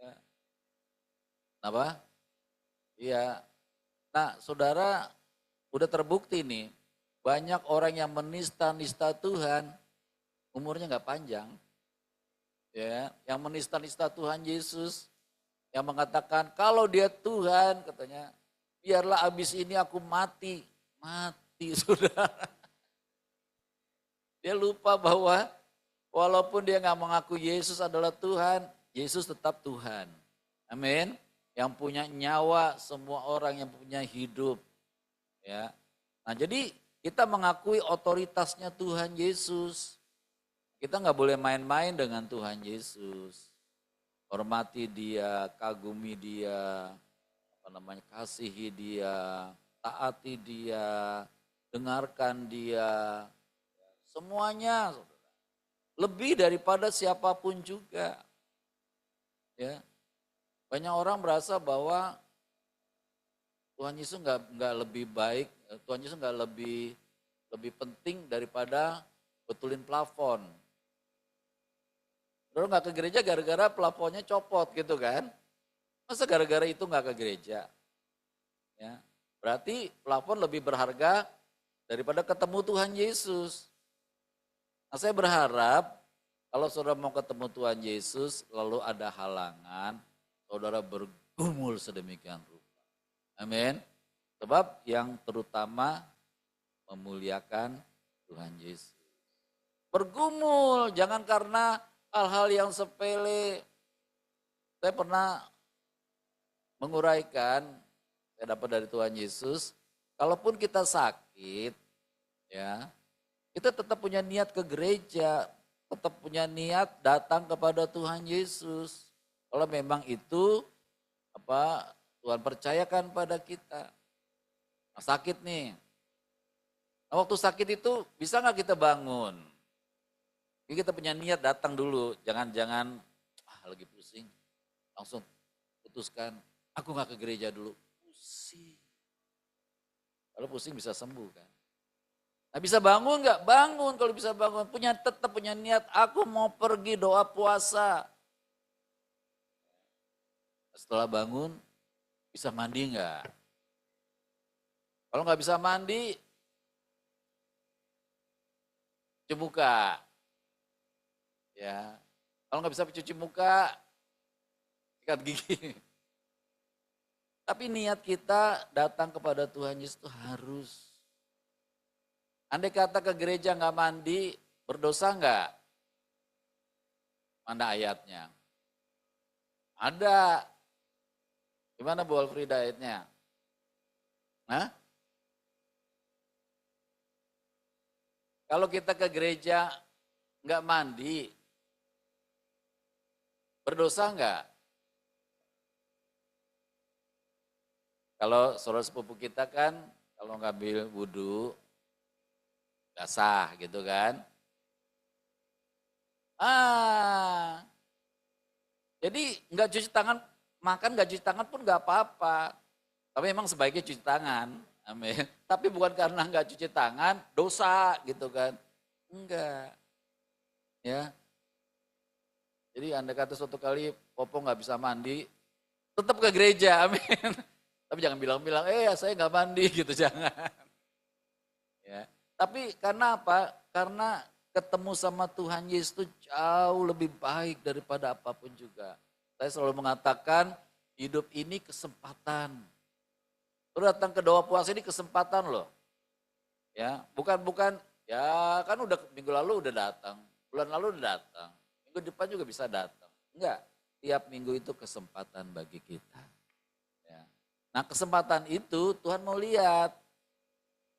Ya. Kenapa? Iya. Nah, saudara, udah terbukti nih, banyak orang yang menista-nista Tuhan, umurnya nggak panjang. Ya, yang menista-nista Tuhan Yesus, yang mengatakan kalau dia Tuhan, katanya, biarlah abis ini aku mati. Mati sudah. Dia lupa bahwa walaupun dia nggak mengaku Yesus adalah Tuhan, Yesus tetap Tuhan. Amin. Yang punya nyawa, semua orang yang punya hidup. Ya. Nah jadi kita mengakui otoritasnya Tuhan Yesus. Kita nggak boleh main-main dengan Tuhan Yesus. Hormati dia, kagumi dia, kasihi dia, taati dia, dengarkan dia. Semuanya lebih daripada siapapun juga. Ya. Banyak orang merasa bahwa Tuhan Yesus nggak lebih baik, Tuhan Yesus nggak lebih penting daripada betulin plafon. Lalu nggak ke gereja gara-gara plafonnya copot gitu kan? Masa gara-gara itu nggak ke gereja? Ya, berarti plafon lebih berharga daripada ketemu Tuhan Yesus. Nah, saya berharap kalau saudara mau ketemu Tuhan Yesus lalu ada halangan, saudara bergumul sedemikian rupa. Amin. Sebab yang terutama memuliakan Tuhan Yesus. Bergumul, jangan karena hal-hal yang sepele. Saya pernah menguraikan, saya dapat dari Tuhan Yesus, kalaupun kita sakit, ya, kita tetap punya niat ke gereja, tetap punya niat datang kepada Tuhan Yesus. Kalau memang itu Tuhan percayakan pada kita. Nah, sakit nih. Nah, waktu sakit itu bisa nggak kita bangun? Jadi kita punya niat datang dulu, jangan lagi pusing, langsung putuskan, aku nggak ke gereja dulu, pusing. Kalau pusing bisa sembuh kan. Nah bisa bangun nggak? Bangun, kalau bisa bangun, tetap punya niat, aku mau pergi doa puasa. Setelah bangun, bisa mandi nggak? Kalau nggak bisa mandi, cuci muka. Ya, kalau nggak bisa cuci muka, sikat gigi. Tapi niat kita datang kepada Tuhan Yesus itu harus. Andai kata ke gereja nggak mandi, berdosa nggak? Mana ayatnya? Ada. Gimana Bu Alfrida ayatnya? Hah? Kalau kita ke gereja nggak mandi, berdosa enggak? Kalau saudara sepupu kita kan, kalau ngambil wudhu, nggak sah gitu kan. Jadi nggak cuci tangan, makan nggak cuci tangan pun nggak apa-apa. Tapi memang sebaiknya cuci tangan, amin. Tapi bukan karena nggak cuci tangan, dosa gitu kan. Enggak, ya. Jadi andai kata suatu kali Popo nggak bisa mandi, tetap ke gereja, amin. Tapi jangan bilang-bilang, saya nggak mandi gitu, jangan. Ya. Tapi karena apa? Karena ketemu sama Tuhan Yesus itu jauh lebih baik daripada apapun juga. Saya selalu mengatakan hidup ini kesempatan. Lu datang ke doa puasa ini kesempatan loh. Ya, bukan ya kan udah minggu lalu udah datang, bulan lalu udah datang. Minggu depan juga bisa datang. Enggak, tiap minggu itu kesempatan bagi kita. Ya. Nah kesempatan itu Tuhan mau lihat.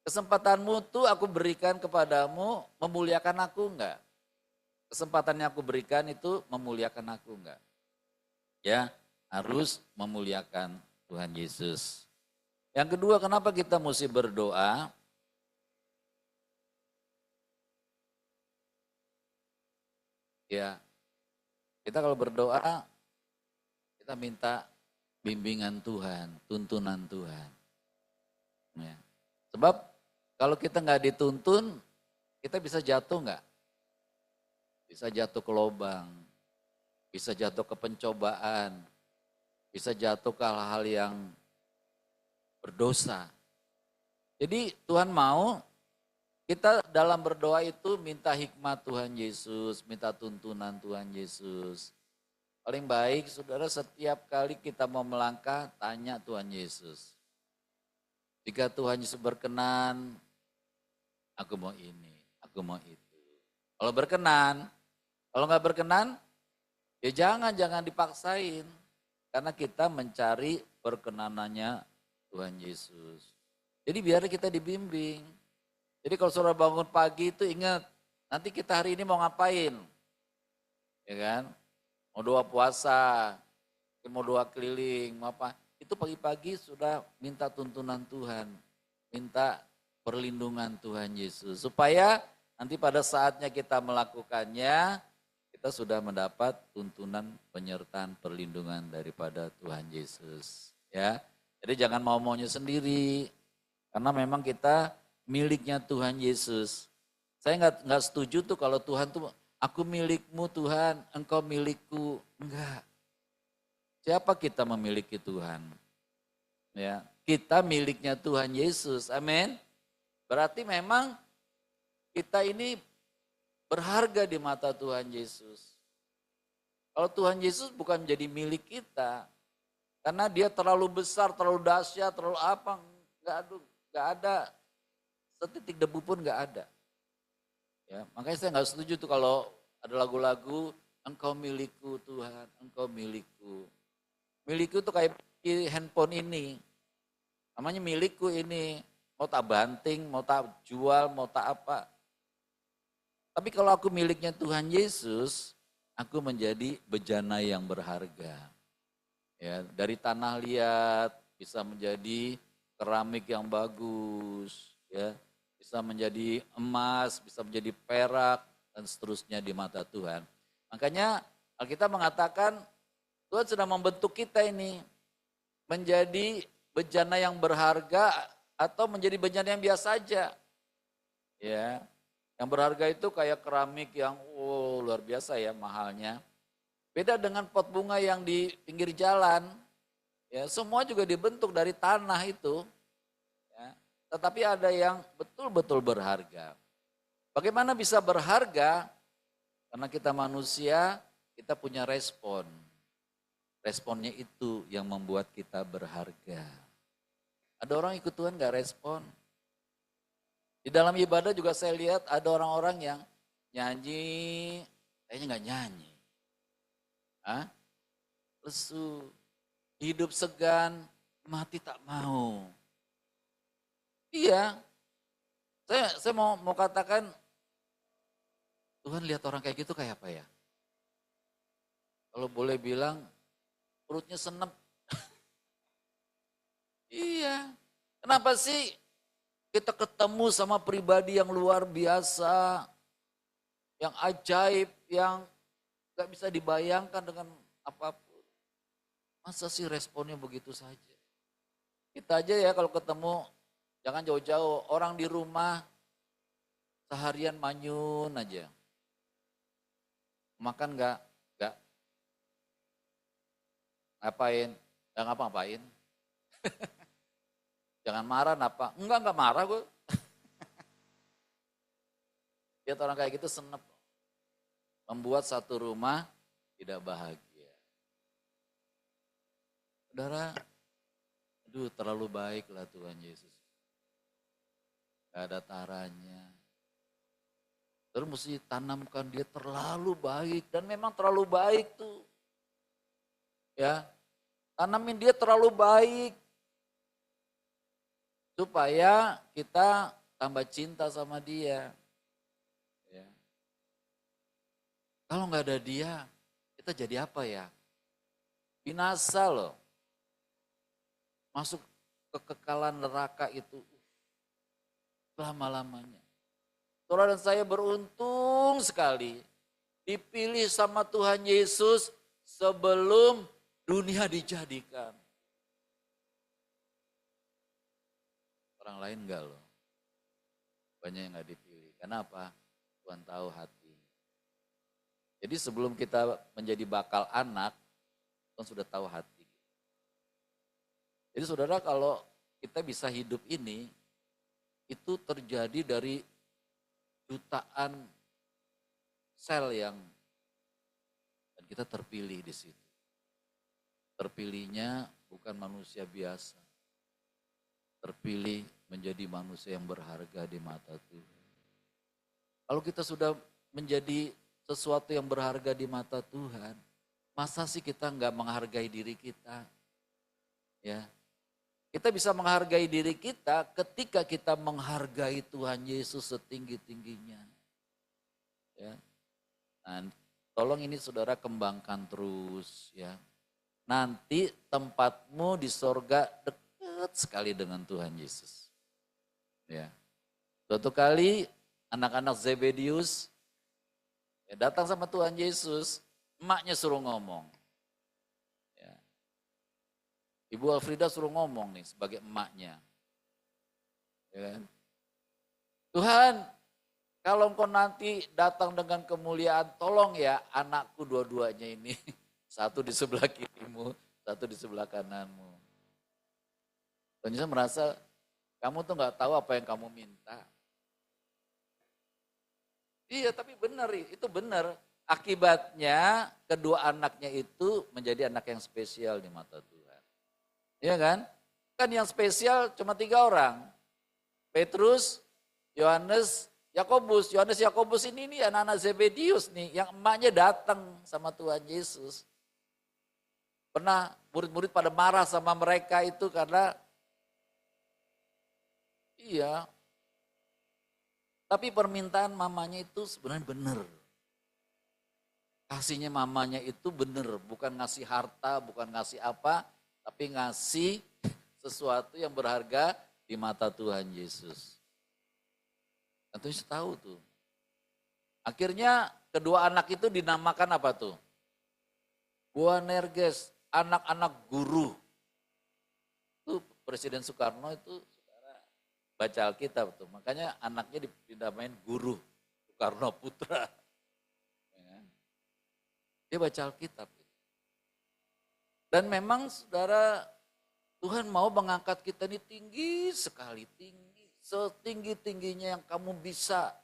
Kesempatanmu tuh aku berikan kepadamu memuliakan aku enggak? Kesempatan yang aku berikan itu memuliakan aku enggak? Ya, harus memuliakan Tuhan Yesus. Yang kedua, kenapa kita mesti berdoa? Ya, kita kalau berdoa, kita minta bimbingan Tuhan, tuntunan Tuhan. Ya. Sebab kalau kita nggak dituntun, kita bisa jatuh nggak? Bisa jatuh ke lubang, bisa jatuh ke pencobaan, bisa jatuh ke hal-hal yang berdosa. Jadi Tuhan mau kita dalam berdoa itu minta hikmat Tuhan Yesus, minta tuntunan Tuhan Yesus. Paling baik saudara setiap kali kita mau melangkah tanya Tuhan Yesus. Jika Tuhan Yesus berkenan, aku mau ini, aku mau itu. Kalau berkenan, kalau nggak berkenan, ya jangan dipaksain. Karena kita mencari perkenanannya Tuhan Yesus. Jadi biar kita dibimbing. Jadi kalau saudara bangun pagi itu ingat, nanti kita hari ini mau ngapain? Ya kan? Mau doa puasa, mau doa keliling, mau apa. Itu pagi-pagi sudah minta tuntunan Tuhan. Minta perlindungan Tuhan Yesus. Supaya nanti pada saatnya kita melakukannya, kita sudah mendapat tuntunan penyertaan perlindungan daripada Tuhan Yesus. Ya, jadi jangan mau-maunya sendiri. Karena memang kita miliknya Tuhan Yesus. Saya nggak setuju tuh kalau Tuhan tuh, aku milikmu Tuhan, engkau milikku. Enggak. Siapa kita memiliki Tuhan? Ya, kita miliknya Tuhan Yesus. Amin. Berarti memang kita ini berharga di mata Tuhan Yesus. Kalau Tuhan Yesus bukan menjadi milik kita, karena dia terlalu besar, terlalu dahsyat, terlalu apa, nggak ada, setitik debu pun nggak ada. Ya, makanya saya nggak setuju tuh kalau ada lagu-lagu, engkau milikku Tuhan, engkau milikku. Milikku tuh kayak handphone ini, namanya milikku ini, mau tak banting, mau tak jual, mau tak apa. Tapi kalau aku miliknya Tuhan Yesus, aku menjadi bejana yang berharga. Ya, dari tanah liat bisa menjadi keramik yang bagus, ya, bisa menjadi emas, bisa menjadi perak dan seterusnya di mata Tuhan. Makanya Alkitab mengatakan Tuhan sedang membentuk kita ini menjadi bejana yang berharga atau menjadi bejana yang biasa saja. Ya. Yang berharga itu kayak keramik yang luar biasa ya mahalnya. Beda dengan pot bunga yang di pinggir jalan. Ya, semua juga dibentuk dari tanah itu. Ya. Tetapi ada yang betul-betul berharga. Bagaimana bisa berharga? Karena kita manusia, kita punya respon. Responnya itu yang membuat kita berharga. Ada orang ikut Tuhan gak respon. Di dalam ibadah juga saya lihat ada orang-orang yang nyanyi, kayaknya gak nyanyi. Hah? Lesu, hidup segan, mati tak mau. Iya, saya mau katakan, Tuhan lihat orang kayak gitu kayak apa ya? Kalau boleh bilang, perutnya senep. Iya. Kenapa sih kita ketemu sama pribadi yang luar biasa, yang ajaib, yang gak bisa dibayangkan dengan apapun. Masa sih responnya begitu saja? Kita aja ya kalau ketemu, jangan jauh-jauh. Orang di rumah seharian manyun aja. Makan gak ngapain? Gak ngapa-ngapain. Jangan marah apa? Enggak marah gue. Lihat orang kayak gitu senep. Membuat satu rumah tidak bahagia. Saudara, aduh terlalu baik lah Tuhan Yesus. Gak ada taranya. Terus mesti tanamkan dia terlalu baik. Dan memang terlalu baik tuh. Ya, tanamin dia terlalu baik. Supaya kita tambah cinta sama dia. Ya. Kalau nggak ada dia, kita jadi apa ya? Binasa loh. Masuk kekekalan neraka itu lama-lamanya. Saudara dan saya beruntung sekali dipilih sama Tuhan Yesus sebelum dunia dijadikan. Orang lain enggak loh. Banyak yang enggak dipilih. Kenapa? Tuhan tahu hati. Jadi sebelum kita menjadi bakal anak, Tuhan sudah tahu hati. Jadi saudara kalau kita bisa hidup ini, itu terjadi dari jutaan sel yang dan kita terpilih di situ. Terpilihnya bukan manusia biasa. terpilih menjadi manusia yang berharga di mata Tuhan. Kalau kita sudah menjadi sesuatu yang berharga di mata Tuhan, masa sih kita nggak menghargai diri kita? Ya, kita bisa menghargai diri kita ketika kita menghargai Tuhan Yesus setinggi-tingginya. Ya, nah, tolong ini saudara kembangkan terus ya. Nanti tempatmu di sorga dekat sekali dengan Tuhan Yesus. Ya, suatu kali anak-anak Zebedius ya, datang sama Tuhan Yesus, emaknya suruh ngomong. Ya. Ibu Alfrida suruh ngomong nih sebagai emaknya. Ya kan? Tuhan, kalau engkau nanti datang dengan kemuliaan, tolong ya anakku dua-duanya ini. Satu di sebelah kirimu, satu di sebelah kananmu. Tuhan Yesus merasa, kamu tuh gak tahu apa yang kamu minta. Iya tapi benar, itu benar. Akibatnya kedua anaknya itu menjadi anak yang spesial di mata Tuhan. Iya kan? Kan yang spesial cuma 3 orang. Petrus, Yohanes, Yakobus. Yohanes, Yakobus ini nih anak-anak Zebedius nih. Yang emaknya datang sama Tuhan Yesus. Pernah murid-murid pada marah sama mereka itu karena iya. Tapi permintaan mamanya itu sebenarnya benar. Kasihnya mamanya itu benar, bukan ngasih harta, bukan ngasih apa, tapi ngasih sesuatu yang berharga di mata Tuhan Yesus. Dan Tuhan Yesus tahu tuh. Akhirnya kedua anak itu dinamakan apa tuh? Boanerges, anak-anak guru. Itu Presiden Soekarno itu baca Alkitab tuh, makanya anaknya dinamain guru Soekarno Putra. Dia baca Alkitab. Dan memang saudara, Tuhan mau mengangkat kita ini tinggi sekali, tinggi, setinggi-tingginya yang kamu bisa.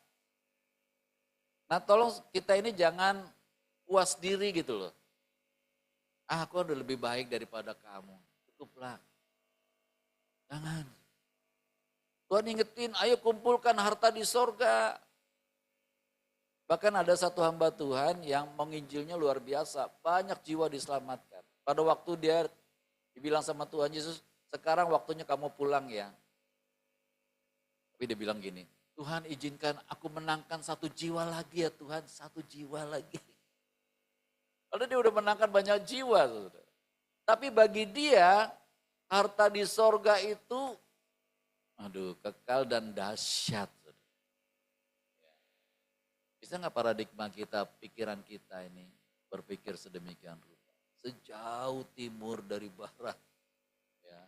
Nah tolong kita ini jangan puas diri gitu loh. Ah, aku udah lebih baik daripada kamu, cukuplah. Jangan. Tuhan ingetin, ayo kumpulkan harta di sorga. Bahkan ada satu hamba Tuhan yang menginjilnya luar biasa. Banyak jiwa diselamatkan. Pada waktu dia dibilang sama Tuhan Yesus, sekarang waktunya kamu pulang ya. Tapi dia bilang gini, Tuhan izinkan aku menangkan 1 jiwa lagi ya Tuhan, 1 jiwa lagi. Padahal dia udah menangkan banyak jiwa. Saudara. Tapi bagi dia, harta di sorga itu aduh, kekal dan dahsyat. Bisa nggak paradigma kita, pikiran kita ini berpikir sedemikian rupa? Sejauh timur dari barat. Ya,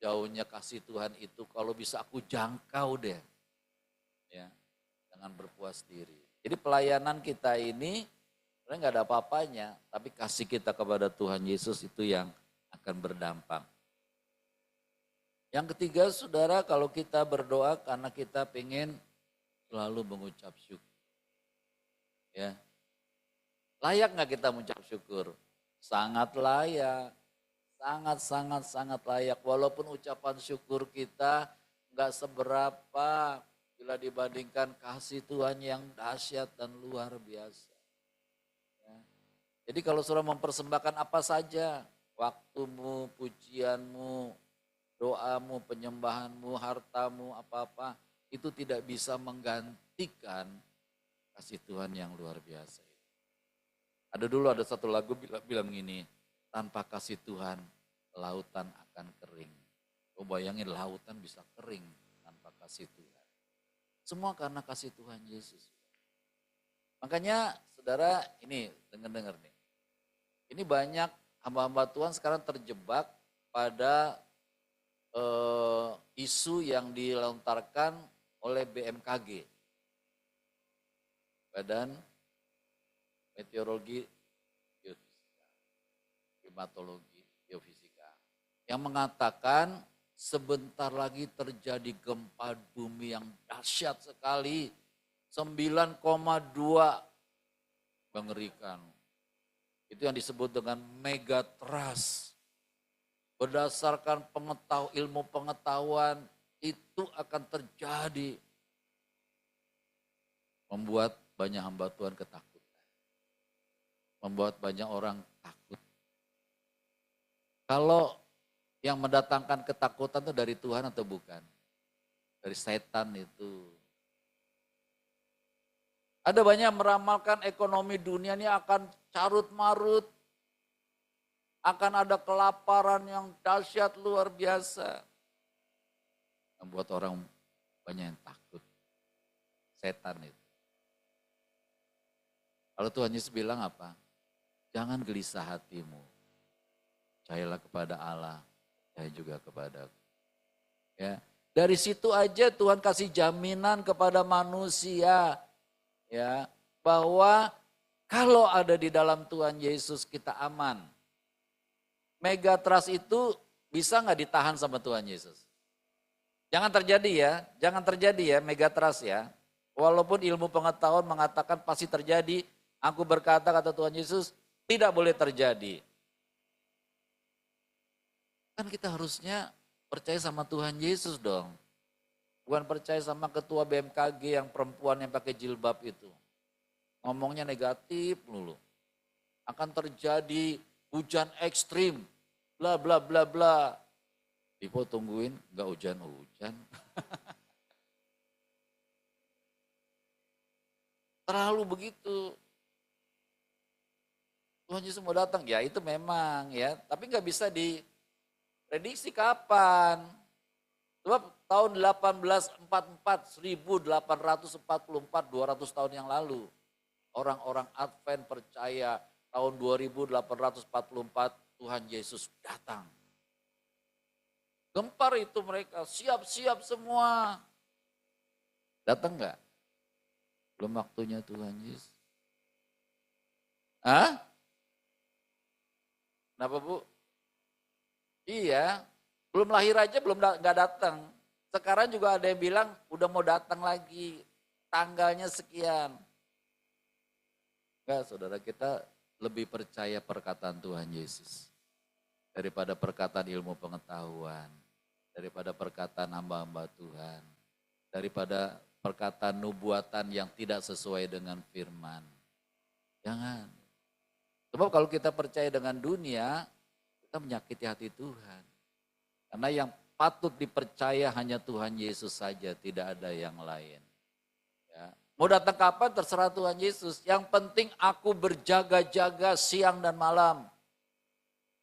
jauhnya kasih Tuhan itu kalau bisa aku jangkau deh. Ya, jangan berpuas diri. Jadi pelayanan kita ini sebenarnya nggak ada apa-apanya, tapi kasih kita kepada Tuhan Yesus itu yang akan berdampak. Yang ketiga saudara, kalau kita berdoa karena kita pengen selalu mengucap syukur. Ya. Layak nggak kita mengucap syukur? Sangat layak. Sangat layak. Walaupun ucapan syukur kita nggak seberapa bila dibandingkan kasih Tuhan yang dahsyat dan luar biasa. Ya. Jadi kalau saudara mempersembahkan apa saja, waktumu, pujianmu, doamu, penyembahanmu, hartamu, apa-apa, itu tidak bisa menggantikan kasih Tuhan yang luar biasa. Ada satu lagu bilang gini, tanpa kasih Tuhan, lautan akan kering. Kau bayangin lautan bisa kering tanpa kasih Tuhan. Semua karena kasih Tuhan Yesus. Makanya saudara ini dengar nih. Ini banyak hamba-hamba Tuhan sekarang terjebak pada isu yang dilontarkan oleh BMKG, Badan Meteorologi, Geofisika, Klimatologi, Geofisika, yang mengatakan sebentar lagi terjadi gempa bumi yang dahsyat sekali, 9,2 mengerikan. Itu yang disebut dengan megatrust. berdasarkan ilmu pengetahuan, itu akan terjadi. Membuat banyak hamba Tuhan ketakutan. Membuat banyak orang takut. Kalau yang mendatangkan ketakutan itu dari Tuhan atau bukan? Dari setan itu. Ada banyak yang meramalkan ekonomi dunia ini akan carut marut. Akan ada kelaparan yang dahsyat luar biasa. Membuat orang banyak yang takut. Setan itu. Kalau Tuhan Yesus bilang apa? Jangan gelisah hatimu. Percayalah kepada Allah, percaya juga kepada aku. Ya. Dari situ aja Tuhan kasih jaminan kepada manusia, ya, bahwa kalau ada di dalam Tuhan Yesus kita aman. Megatrust itu bisa nggak ditahan sama Tuhan Yesus? Jangan terjadi ya megatrust ya. Walaupun ilmu pengetahuan mengatakan pasti terjadi, aku berkata kata Tuhan Yesus tidak boleh terjadi. Kan kita harusnya percaya sama Tuhan Yesus dong. Bukan percaya sama ketua BMKG yang perempuan yang pakai jilbab itu. Ngomongnya negatif dulu. Akan terjadi hujan ekstrim. Bla bla bla bla. Ibu tungguin enggak hujan-hujan. Terlalu begitu. Tuhan Yesus mau datang, ya itu memang ya. Tapi nggak bisa diprediksi kapan. Sebab tahun 1844, 1844, 200 tahun yang lalu. Orang-orang Advent percaya tahun 2844 Tuhan Yesus datang. Gempar itu mereka, siap-siap semua. Datang nggak? Belum waktunya Tuhan Yesus. Hah? Kenapa Bu? Iya, belum lahir aja belum nggak datang. Sekarang juga ada yang bilang udah mau datang lagi, tanggalnya sekian. Enggak, saudara, kita lebih percaya perkataan Tuhan Yesus daripada perkataan ilmu pengetahuan, daripada perkataan hamba-hamba Tuhan, daripada perkataan nubuatan yang tidak sesuai dengan firman. Jangan. Sebab kalau kita percaya dengan dunia, kita menyakiti hati Tuhan. Karena yang patut dipercaya hanya Tuhan Yesus saja, tidak ada yang lain. Ya. Mau datang kapan terserah Tuhan Yesus. Yang penting aku berjaga-jaga siang dan malam.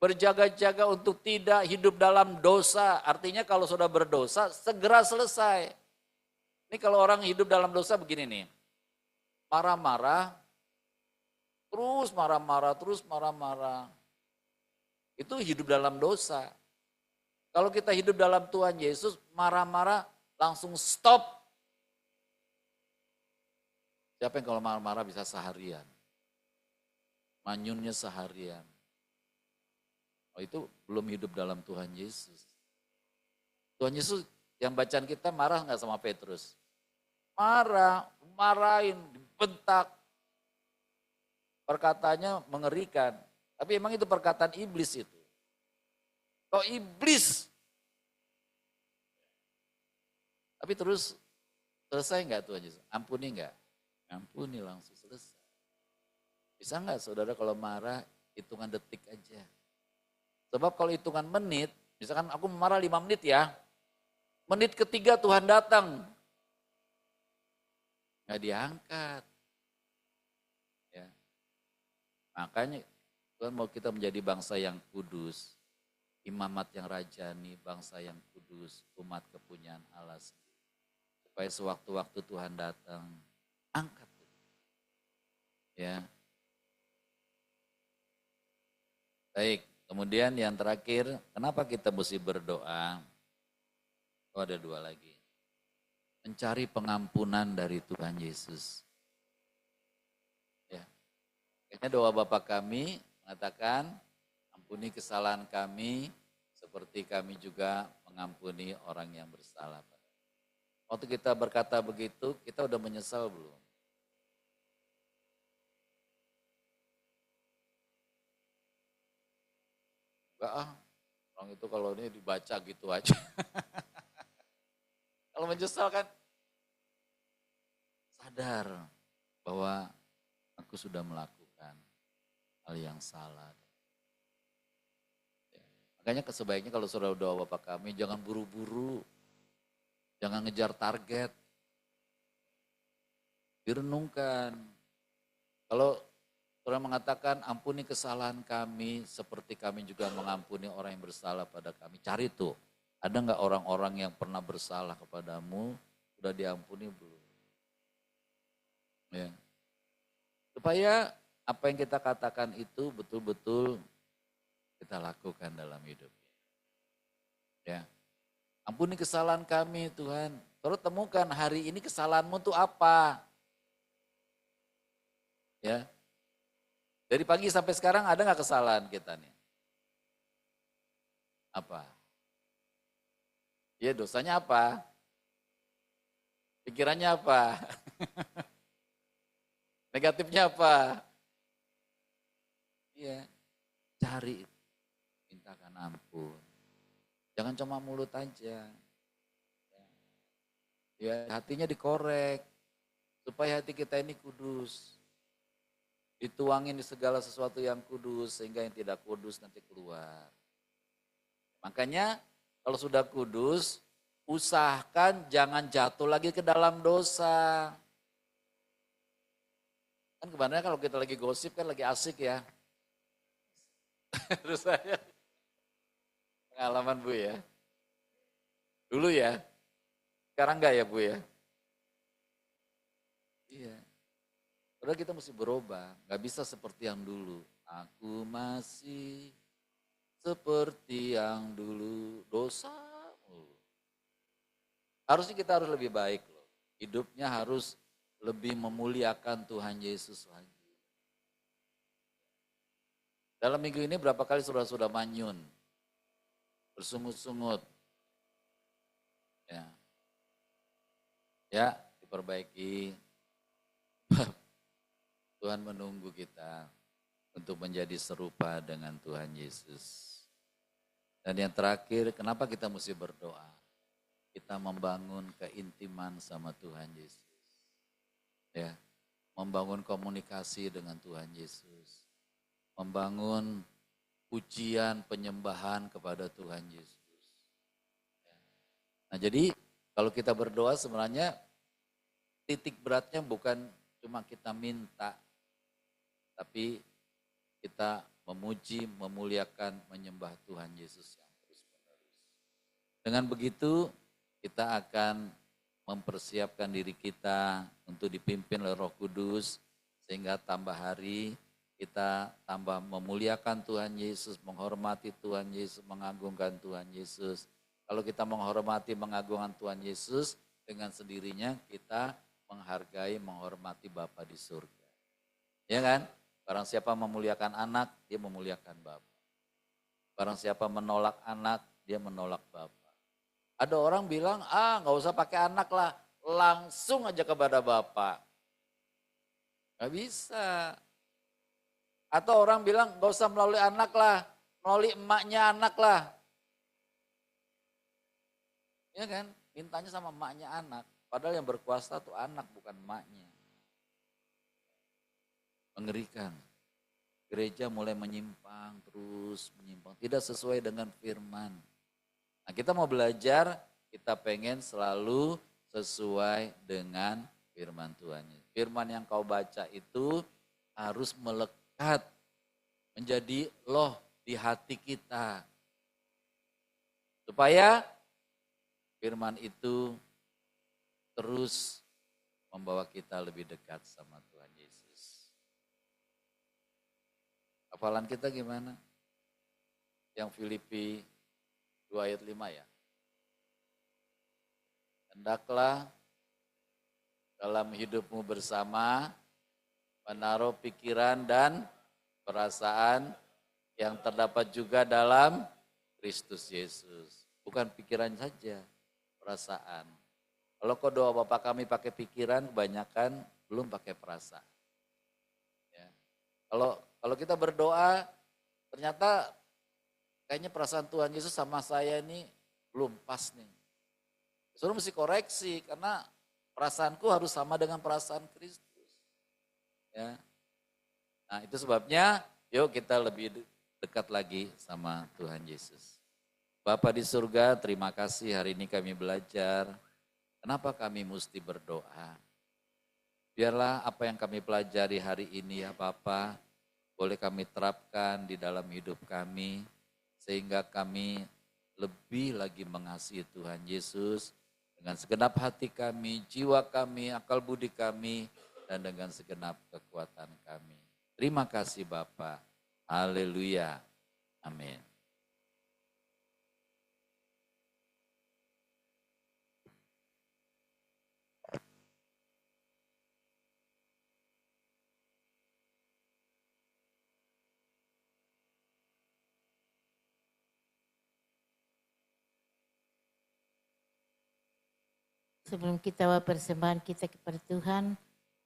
Berjaga-jaga untuk tidak hidup dalam dosa. Artinya kalau sudah berdosa, segera selesai. Ini kalau orang hidup dalam dosa begini nih. Marah-marah, terus marah-marah. Itu hidup dalam dosa. Kalau kita hidup dalam Tuhan Yesus, marah-marah langsung stop. Siapa yang kalau marah-marah bisa seharian? Manyunnya seharian. Oh, itu belum hidup dalam Tuhan Yesus. Tuhan Yesus yang bacaan kita marah nggak sama Petrus? Marah, marahin, dibentak. Perkataannya mengerikan. Tapi emang itu perkataan iblis itu. Kok iblis? Tapi terus selesai enggak Tuhan Yesus? Ampuni enggak? Ampuni langsung selesai. Bisa enggak saudara kalau marah hitungan detik aja? Sebab kalau hitungan menit, misalkan aku marah 5 menit ya. Menit ketiga Tuhan datang. Enggak diangkat. Makanya Tuhan mau kita menjadi bangsa yang kudus, imamat yang rajani, bangsa yang kudus, umat kepunyaan Allah sendiri. Supaya sewaktu-waktu Tuhan datang, angkat. Ya. Baik, kemudian yang terakhir, kenapa kita mesti berdoa? Oh, ada 2 lagi. Mencari pengampunan dari Tuhan Yesus. Kayaknya doa Bapa kami mengatakan, ampuni kesalahan kami seperti kami juga mengampuni orang yang bersalah. Waktu kita berkata begitu, kita udah menyesal belum? Enggak Orang itu kalau ini dibaca gitu aja. Kalau menyesal kan sadar bahwa aku sudah melakukan hal yang salah. Ya. Makanya sebaiknya kalau saudara doa Bapak kami jangan buru-buru, jangan ngejar target. Direnungkan. Kalau saudara mengatakan ampuni kesalahan kami seperti kami juga mengampuni orang yang bersalah pada kami. Cari tuh, ada nggak orang-orang yang pernah bersalah kepadamu, sudah diampuni belum? Ya. Supaya apa yang kita katakan itu betul-betul kita lakukan dalam hidup. Ya. Ampuni kesalahan kami Tuhan. Terus temukan hari ini kesalahanmu itu apa? Ya. Dari pagi sampai sekarang ada nggak kesalahan kita nih? Apa? Ya dosanya apa? Pikirannya apa? Negatifnya apa? Iya, cari, mintakan ampun. Jangan cuma mulut aja. Ya, hatinya dikorek supaya hati kita ini kudus. Dituangin di segala sesuatu yang kudus sehingga yang tidak kudus nanti keluar. Makanya kalau sudah kudus, usahakan jangan jatuh lagi ke dalam dosa. Kan kebanyakan kalau kita lagi gosip kan lagi asik ya. Terus saya pengalaman Bu ya. Dulu ya, sekarang enggak ya Bu ya? Iya. Padahal kita mesti berubah, nggak bisa seperti yang dulu. Aku masih seperti yang dulu, dosa. Harusnya kita harus lebih baik loh. Hidupnya harus lebih memuliakan Tuhan Yesus lagi. Dalam minggu ini berapa kali sudah manyun, bersungut-sungut. Ya, diperbaiki. Tuhan menunggu kita untuk menjadi serupa dengan Tuhan Yesus. Dan yang terakhir, kenapa kita mesti berdoa? Kita membangun keintiman sama Tuhan Yesus. Ya, membangun komunikasi dengan Tuhan Yesus. Membangun pujian penyembahan kepada Tuhan Yesus. Ya. Nah jadi kalau kita berdoa sebenarnya titik beratnya bukan cuma kita minta, tapi kita memuji, memuliakan, menyembah Tuhan Yesus yang terus-menerus. Dengan begitu kita akan mempersiapkan diri kita untuk dipimpin oleh Roh Kudus sehingga tambah hari kita tambah memuliakan Tuhan Yesus, menghormati Tuhan Yesus, mengagungkan Tuhan Yesus. Kalau kita menghormati, mengagungkan Tuhan Yesus, dengan sendirinya kita menghargai, menghormati Bapa di surga. Ya kan? Barang siapa memuliakan anak, dia memuliakan Bapa. Barang siapa menolak anak, dia menolak Bapa. Ada orang bilang, nggak usah pakai anak lah, langsung aja kepada Bapa. Nggak bisa. Atau orang bilang, nggak usah melalui anak lah, melalui emaknya anak lah. Ya kan? Mintanya sama emaknya anak. Padahal yang berkuasa tuh anak, bukan emaknya. Mengerikan. Gereja mulai menyimpang, terus menyimpang. Tidak sesuai dengan firman. Nah kita mau belajar, kita pengen selalu sesuai dengan firman Tuhan. Firman yang kau baca itu harus melekat, menjadi loh di hati kita. Supaya firman itu terus membawa kita lebih dekat sama Tuhan Yesus. Hafalan kita gimana? Yang Filipi 2 ayat 5 ya. Hendaklah dalam hidupmu bersama menaruh pikiran dan perasaan yang terdapat juga dalam Kristus Yesus. Bukan pikiran saja, perasaan. Kalau kau doa Bapa kami pakai pikiran, kebanyakan belum pakai perasaan. Ya. Kalau kita berdoa, ternyata kayaknya perasaan Tuhan Yesus sama saya ini belum pas nih. Suruh mesti koreksi karena perasaanku harus sama dengan perasaan Kristus. Ya. Nah itu sebabnya yuk kita lebih dekat lagi sama Tuhan Yesus. Bapa di surga, terima kasih hari ini kami belajar. Kenapa kami mesti berdoa? Biarlah apa yang kami pelajari hari ini ya Bapa, boleh kami terapkan di dalam hidup kami. Sehingga kami lebih lagi mengasihi Tuhan Yesus dengan segenap hati kami, jiwa kami, akal budi kami, dan dengan segenap kekuatan kami. Terima kasih Bapa. Haleluya. Amin. Sebelum kita bawa persembahan kita kepada Tuhan,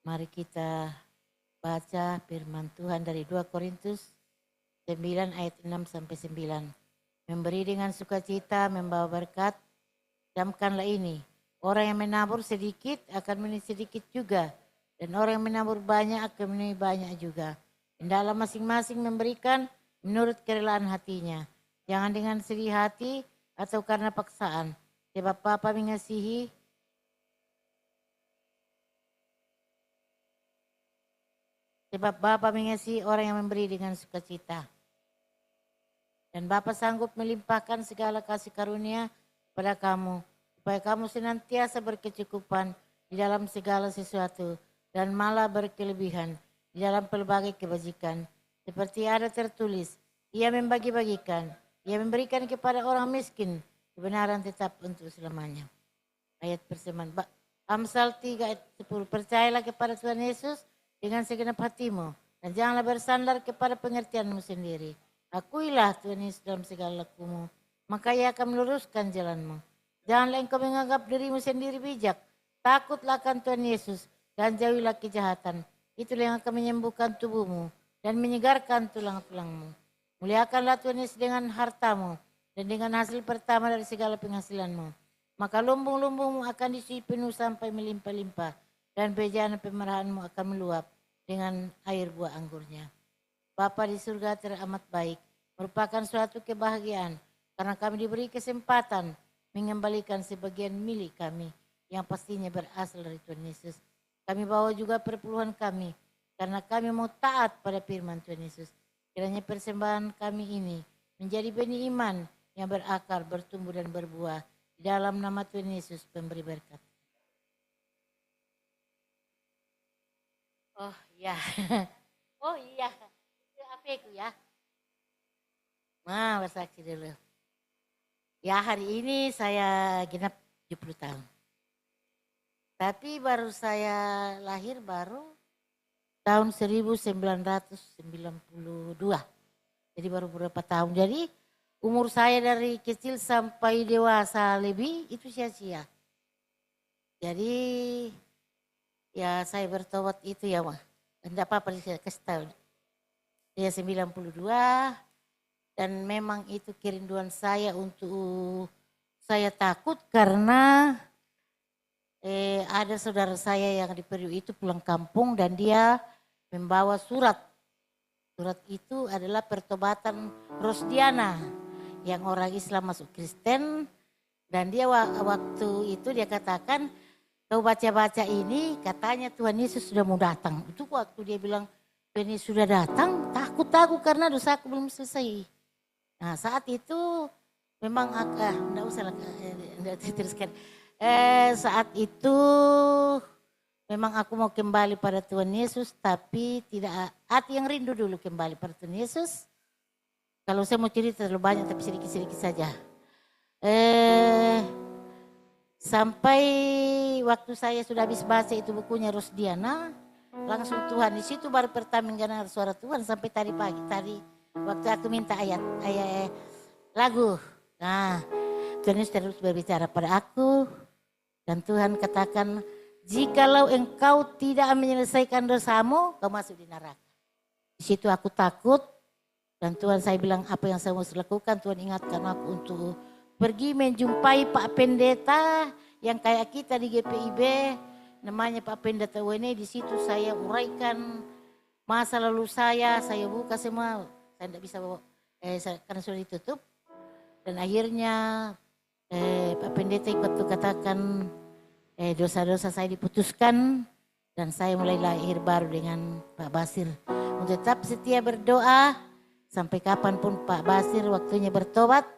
mari kita baca firman Tuhan dari 2 Korintus 9 ayat 6 sampai 9. Memberi dengan sukacita, membawa berkat, camkanlah ini. Orang yang menabur sedikit akan menuai sedikit juga. Dan orang yang menabur banyak akan menuai banyak juga. Hendaklah masing-masing memberikan menurut kerelaan hatinya. Jangan dengan sedih hati atau karena paksaan. Sebab Bapa mengasihi orang yang memberi dengan sukacita. Dan Bapa sanggup melimpahkan segala kasih karunia pada kamu, supaya kamu senantiasa berkecukupan di dalam segala sesuatu, dan malah berkelebihan di dalam pelbagai kebajikan. Seperti ada tertulis, ia membagi-bagikan, ia memberikan kepada orang miskin, kebenaran tetap untuk selamanya. Ayat persembahan. Amsal 3 ayat 10, percayalah kepada Tuhan Yesus dengan segenap hatimu, dan janganlah bersandar kepada pengertianmu sendiri. Akuilah Tuhan Yesus dalam segala lakumu, maka ia akan meluruskan jalanmu. Janganlah engkau menganggap dirimu sendiri bijak, takutlah akan Tuhan Yesus, dan jauhilah kejahatan. Itulah yang akan menyembuhkan tubuhmu, dan menyegarkan tulang-tulangmu. Muliakanlah Tuhan Yesus dengan hartamu, dan dengan hasil pertama dari segala penghasilanmu. Maka lumbung-lumbungmu akan diisi penuh sampai melimpah-limpah, dan bejana pemerahanmu akan meluap dengan air buah anggurnya. Bapa di surga teramat baik, merupakan suatu kebahagiaan karena kami diberi kesempatan mengembalikan sebagian milik kami yang pastinya berasal dari Tuhan Yesus. Kami bawa juga perpuluhan kami karena kami mau taat pada firman Tuhan Yesus. Kiranya persembahan kami ini menjadi benih iman yang berakar, bertumbuh dan berbuah di dalam nama Tuhan Yesus pemberi berkat. Oh iya, oh iya, itu apa itu ya? Nah, bersaksi dulu. Ya hari ini saya genap 70 tahun. Tapi baru saya lahir baru tahun 1992. Jadi baru beberapa tahun. Jadi umur saya dari kecil sampai dewasa lebih itu sia-sia. Jadi ya saya bertobat itu ya mah. Tidak apa-apa saya kasih tahu. Saya 92 dan memang itu kerinduan saya untuk saya takut karena ada saudara saya yang di periode itu pulang kampung dan dia membawa surat. Surat itu adalah pertobatan Rosdiana yang orang Islam masuk Kristen dan dia waktu itu dia katakan kau baca-baca ini katanya Tuhan Yesus sudah mau datang. Itu waktu dia bilang Tuhan Yesus sudah datang takut aku karena dosaku belum selesai. Nah saat itu memang enggak usah enggak teruskan. Saat itu memang aku mau kembali pada Tuhan Yesus tapi tidak hati yang rindu dulu kembali pada Tuhan Yesus. Kalau saya mau cerita terlalu banyak tapi sedikit-sedikit saja. Sampai waktu saya sudah habis baca itu bukunya Rosdiana, langsung Tuhan di situ baru pertama mendengar suara Tuhan sampai tadi pagi tadi waktu aku minta ayat lagu. Nah, Tuhan Yesus terus berbicara pada aku dan Tuhan katakan, jikalau engkau tidak menyelesaikan dosamu, kau masuk di neraka. Di situ aku takut Dan Tuhan saya bilang apa yang saya harus lakukan, Tuhan ingatkan aku untuk pergi menjumpai Pak Pendeta yang kayak kita di GPIB, namanya Pak Pendeta Wene. Di situ saya uraikan masa lalu saya buka semua, saya tidak bisa bawa, karena sudah ditutup. Dan akhirnya Pak Pendeta ikut tuh katakan dosa-dosa saya diputuskan dan saya mulai lahir baru dengan Pak Basir. Untuk tetap setia berdoa sampai kapanpun Pak Basir waktunya bertobat,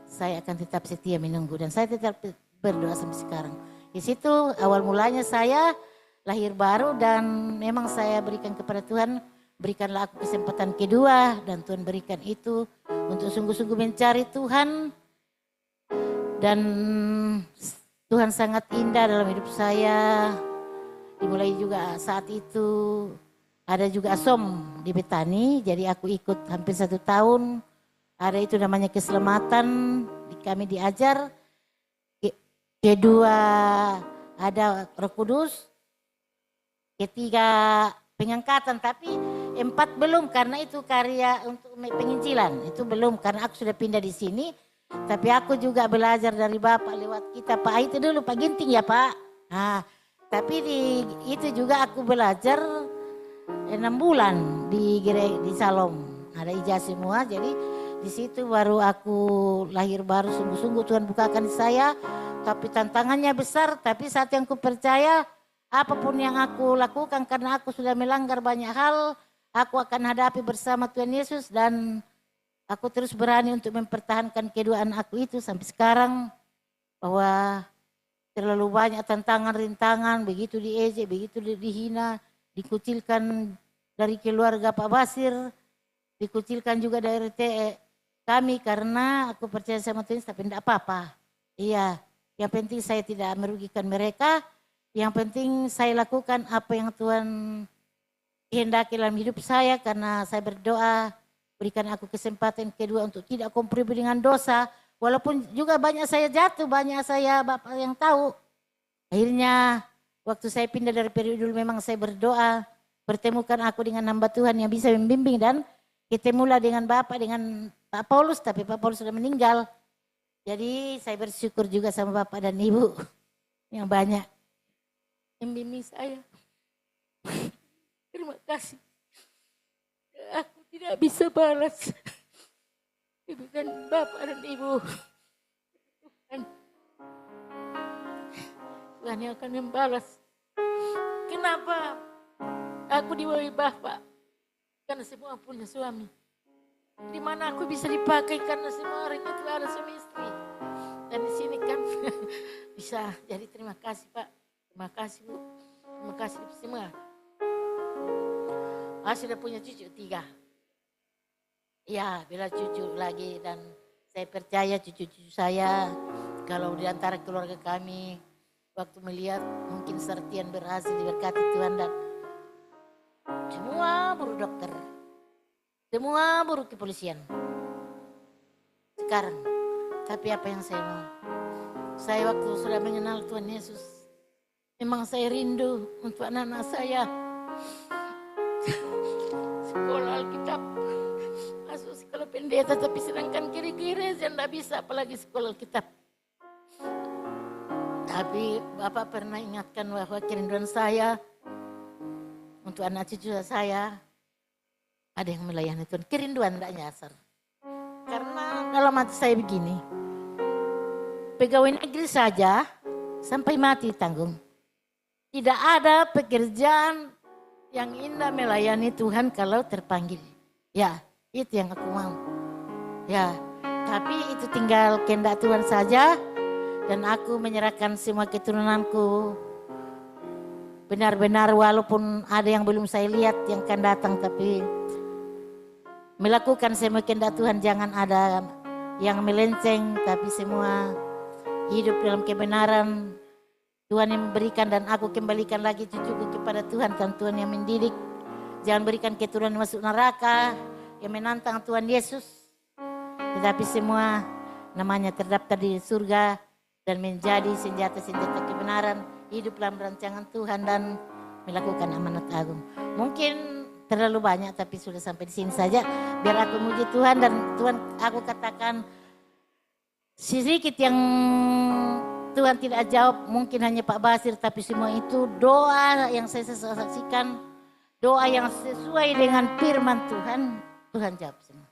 saya akan tetap setia menunggu dan saya tetap berdoa sampai sekarang. Di situ awal mulanya saya lahir baru dan memang saya berikan kepada Tuhan, berikanlah aku kesempatan kedua dan Tuhan berikan itu untuk sungguh-sungguh mencari Tuhan. Dan Tuhan sangat indah dalam hidup saya. Dimulai juga saat itu ada juga ASOM di Betani, jadi aku ikut hampir 1 tahun. Ada itu namanya keselamatan, kami diajar. Kedua ada Roh Kudus. Ketiga pengangkatan, tapi 4 belum karena itu karya untuk penginjilan. Itu belum karena aku sudah pindah di sini. Tapi aku juga belajar dari Bapak lewat kita. Pak itu dulu Pak Ginting ya Pak. Nah, tapi itu juga aku belajar 6 bulan di Salom. Ada ijazah semua, jadi di situ baru aku lahir baru, sungguh-sungguh Tuhan bukakan saya. Tapi tantangannya besar, tapi saat yang ku percaya apapun yang aku lakukan karena aku sudah melanggar banyak hal, aku akan hadapi bersama Tuhan Yesus dan aku terus berani untuk mempertahankan kedua anakku itu sampai sekarang. Bahwa terlalu banyak tantangan, rintangan, begitu diejek, begitu dihina, dikucilkan dari keluarga Pak Basir, dikucilkan juga dari RT kami karena aku percaya sama Tuhan tapi tidak apa-apa. Iya, yang penting saya tidak merugikan mereka, yang penting saya lakukan apa yang Tuhan kehendaki dalam hidup saya karena saya berdoa. Berikan aku kesempatan kedua untuk tidak kompromi dengan dosa. Walaupun juga banyak saya jatuh, banyak saya Bapak yang tahu. Akhirnya waktu saya pindah dari periode dulu memang saya berdoa. Pertemukan aku dengan hamba Tuhan yang bisa membimbing dan ketemulah dengan Bapak, dengan Pak Paulus. Tapi Pak Paulus sudah meninggal. Jadi saya bersyukur juga sama Bapak dan Ibu yang banyak membimbing saya. Terima kasih. Aku tidak bisa balas Ibu dan Bapak dan Ibu. Tuhan yang akan membalas. Kenapa aku diwai Bapak? Karena semua punya suami. Di mana aku bisa dipakai karena semua orang itu ada suami istri. Dan di sini kan bisa. Jadi terima kasih Pak. Terima kasih Bu. Terima kasih semua. Aku sudah punya cucu 3. Ya, bila cucu lagi dan saya percaya cucu-cucu saya kalau di antara keluarga kami waktu melihat mungkin Sertian berhasil diberkati Tuhan dan semua buruh dokter, semua buruh kepolisian. Sekarang, tapi apa yang saya mau? Saya waktu sudah mengenal Tuhan Yesus, memang saya rindu untuk anak-anak saya sekolah Alkitab. Sekolah pendeta tapi sedangkan kiri-kiri saya tidak bisa apalagi sekolah Alkitab. Tapi Bapak pernah ingatkan bahwa kerinduan saya untuk anak cucu saya ada yang melayani Tuhan. Kerinduan tidak nyasar. Karena dalam hati saya begini, pegawai negeri saja sampai mati tanggung. Tidak ada pekerjaan yang indah melayani Tuhan kalau terpanggil. Ya. Itu yang aku mau. Ya, tapi itu tinggal kehendak Tuhan saja. Dan aku menyerahkan semua keturunanku. Benar-benar walaupun ada yang belum saya lihat yang akan datang. Tapi melakukan semua kehendak Tuhan. Jangan ada yang melenceng. Tapi semua hidup dalam kebenaran. Tuhan yang memberikan dan aku kembalikan lagi cucuku kepada Tuhan. Dan Tuhan yang mendidik. Jangan berikan keturunan masuk neraka. Yang menantang Tuhan Yesus. Tetapi semua namanya terdaftar di surga dan menjadi senjata-senjata kebenaran, hidup dalam rancangan Tuhan dan melakukan amanat agung. Mungkin terlalu banyak tapi sudah sampai di sini saja. Biar aku muji Tuhan dan Tuhan aku katakan sedikit yang Tuhan tidak jawab mungkin hanya Pak Basir, tapi semua itu doa yang saya saksikan, doa yang sesuai dengan firman Tuhan, Tuhan jawab semua.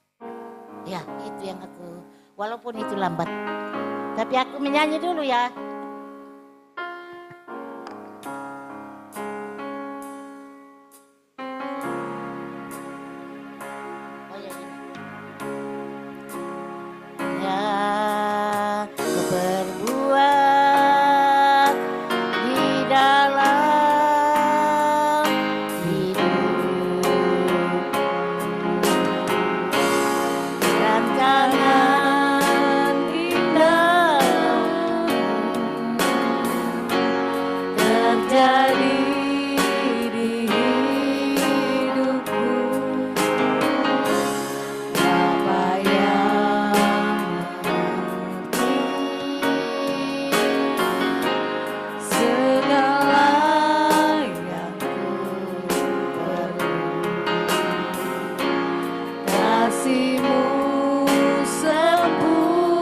Ya itu yang aku, walaupun itu lambat. Tapi aku menyanyi dulu ya. Oh ya ini. Ya kau berbuat di dalam hidup rancangan indah terjadi di hidupku. Bapa yang mengerti segala yang ku perlu, kasih-Mu sempurna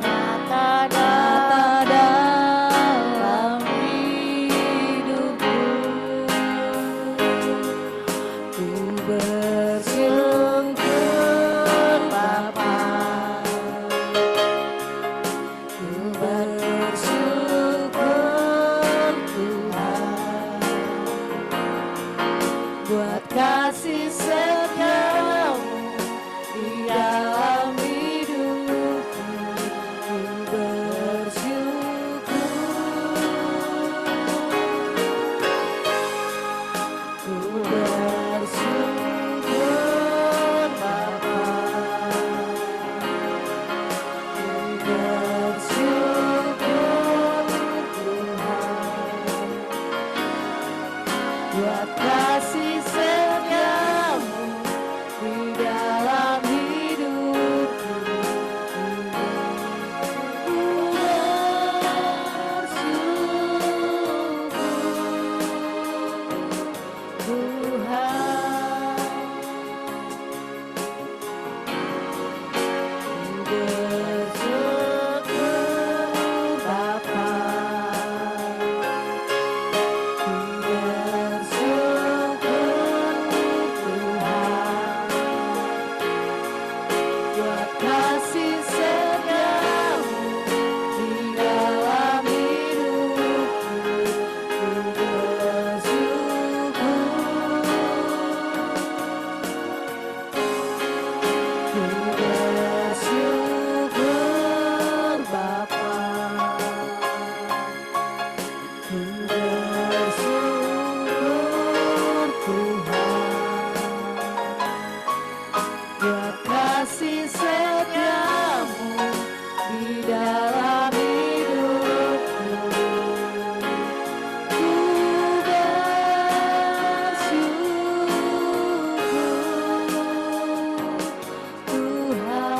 nyata dalam hidupku. Ku bersyukur Bapa, ku bersyukur Tuhan buat kasih setiamu di dalam hidupku. Ku bersyukur Bapa, ku bersyukur Tuhan buat kasih setiamu di dalam hidupku. Ku bersyukur Tuhan, ku bersyukur Bapa, ku bersyukur Tuhan buat kasih setiamu di dalam hidupku. Ku bersyukur Bapa, ku bersyukur Tuhan buat kasih setiamu di dalam hidupku. Ku bersyukur Tuhan.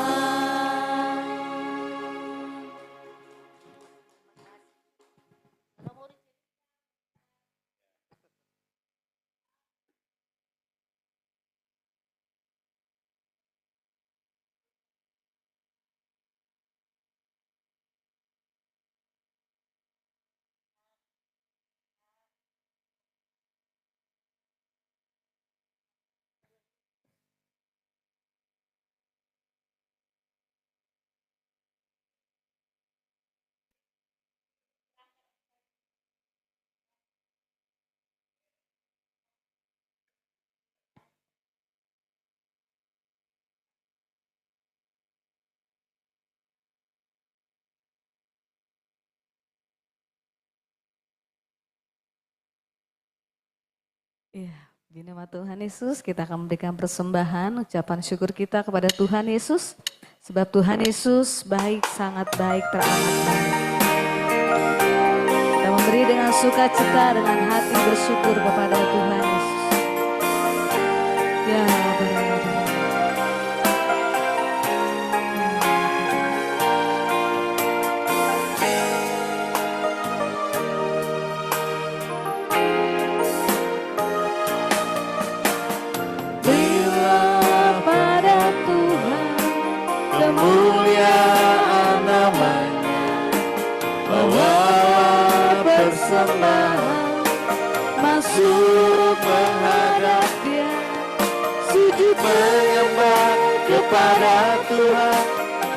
Ya, di nama Tuhan Yesus kita akan memberikan persembahan ucapan syukur kita kepada Tuhan Yesus. Sebab Tuhan Yesus baik, sangat baik, teramat baik. Kita memberi dengan sukacita, dengan hati bersyukur kepada Tuhan Yesus. Ya, benar. masuk menghadap Dia, sujud menyembah kepada Tuhan,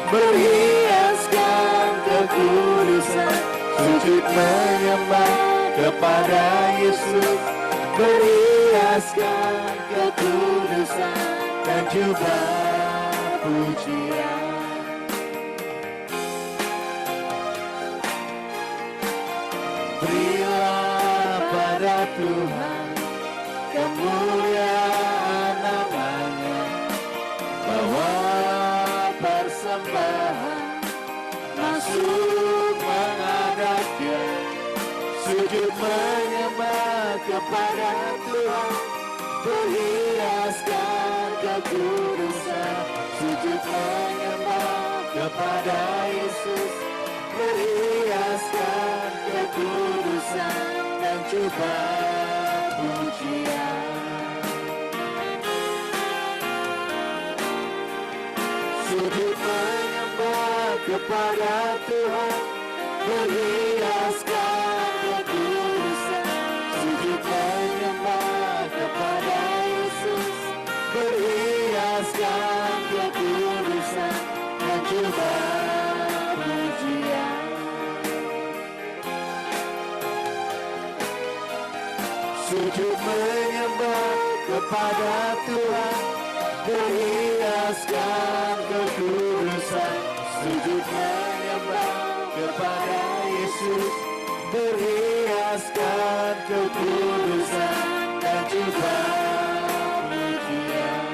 berhiaskan kekudusan, sujud menyembah kepada Yesus, berhiaskan kekudusan dan juga pujian. Berilah pada Tuhan kemuliaan namanya, bawa persembahan masuk menghadap Dia, sujud menyembah kepada Tuhan, berhiaskan kekudusan, sujud menyembah kepada Yesus, berhiaskan kekudusan dan juga pujian. Sujud menyembah kepada Tuhan, berhiaskan kekudusan, sujud menyembah kepada Yesus, berhiaskan kekudusan dan juga pujian. Sujud menyembah kepada Tuhan, berhiaskan kekudusan, sujud menyembah kepada Yesus, berhiaskan kekudusan dan juga pujian.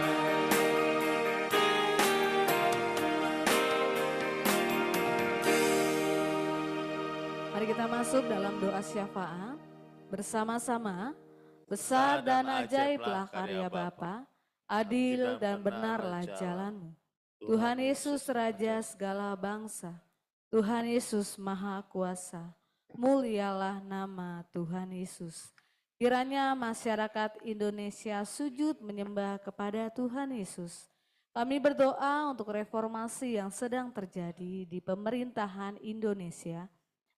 Mari kita masuk dalam doa syafaat bersama-sama. Besar dan ajaiblah karya Bapa, adil dan benarlah jalan-Mu. Tuhan Yesus Raja segala bangsa, Tuhan Yesus Maha Kuasa, mulialah nama Tuhan Yesus. Kiranya masyarakat Indonesia sujud menyembah kepada Tuhan Yesus. Kami berdoa untuk reformasi yang sedang terjadi di pemerintahan Indonesia,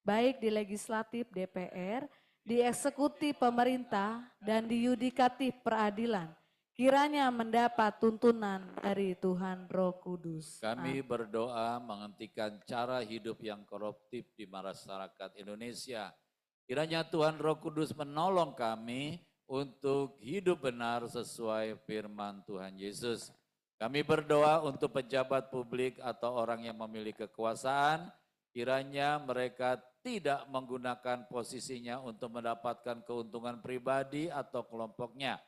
baik di legislatif DPR, di eksekutif pemerintah, dan di yudikatif peradilan. Kiranya mendapat tuntunan dari Tuhan Roh Kudus. Kami berdoa menghentikan cara hidup yang koruptif di masyarakat Indonesia. Kiranya Tuhan Roh Kudus menolong kami untuk hidup benar sesuai firman Tuhan Yesus. Kami berdoa untuk pejabat publik atau orang yang memiliki kekuasaan, kiranya mereka tidak menggunakan posisinya untuk mendapatkan keuntungan pribadi atau kelompoknya.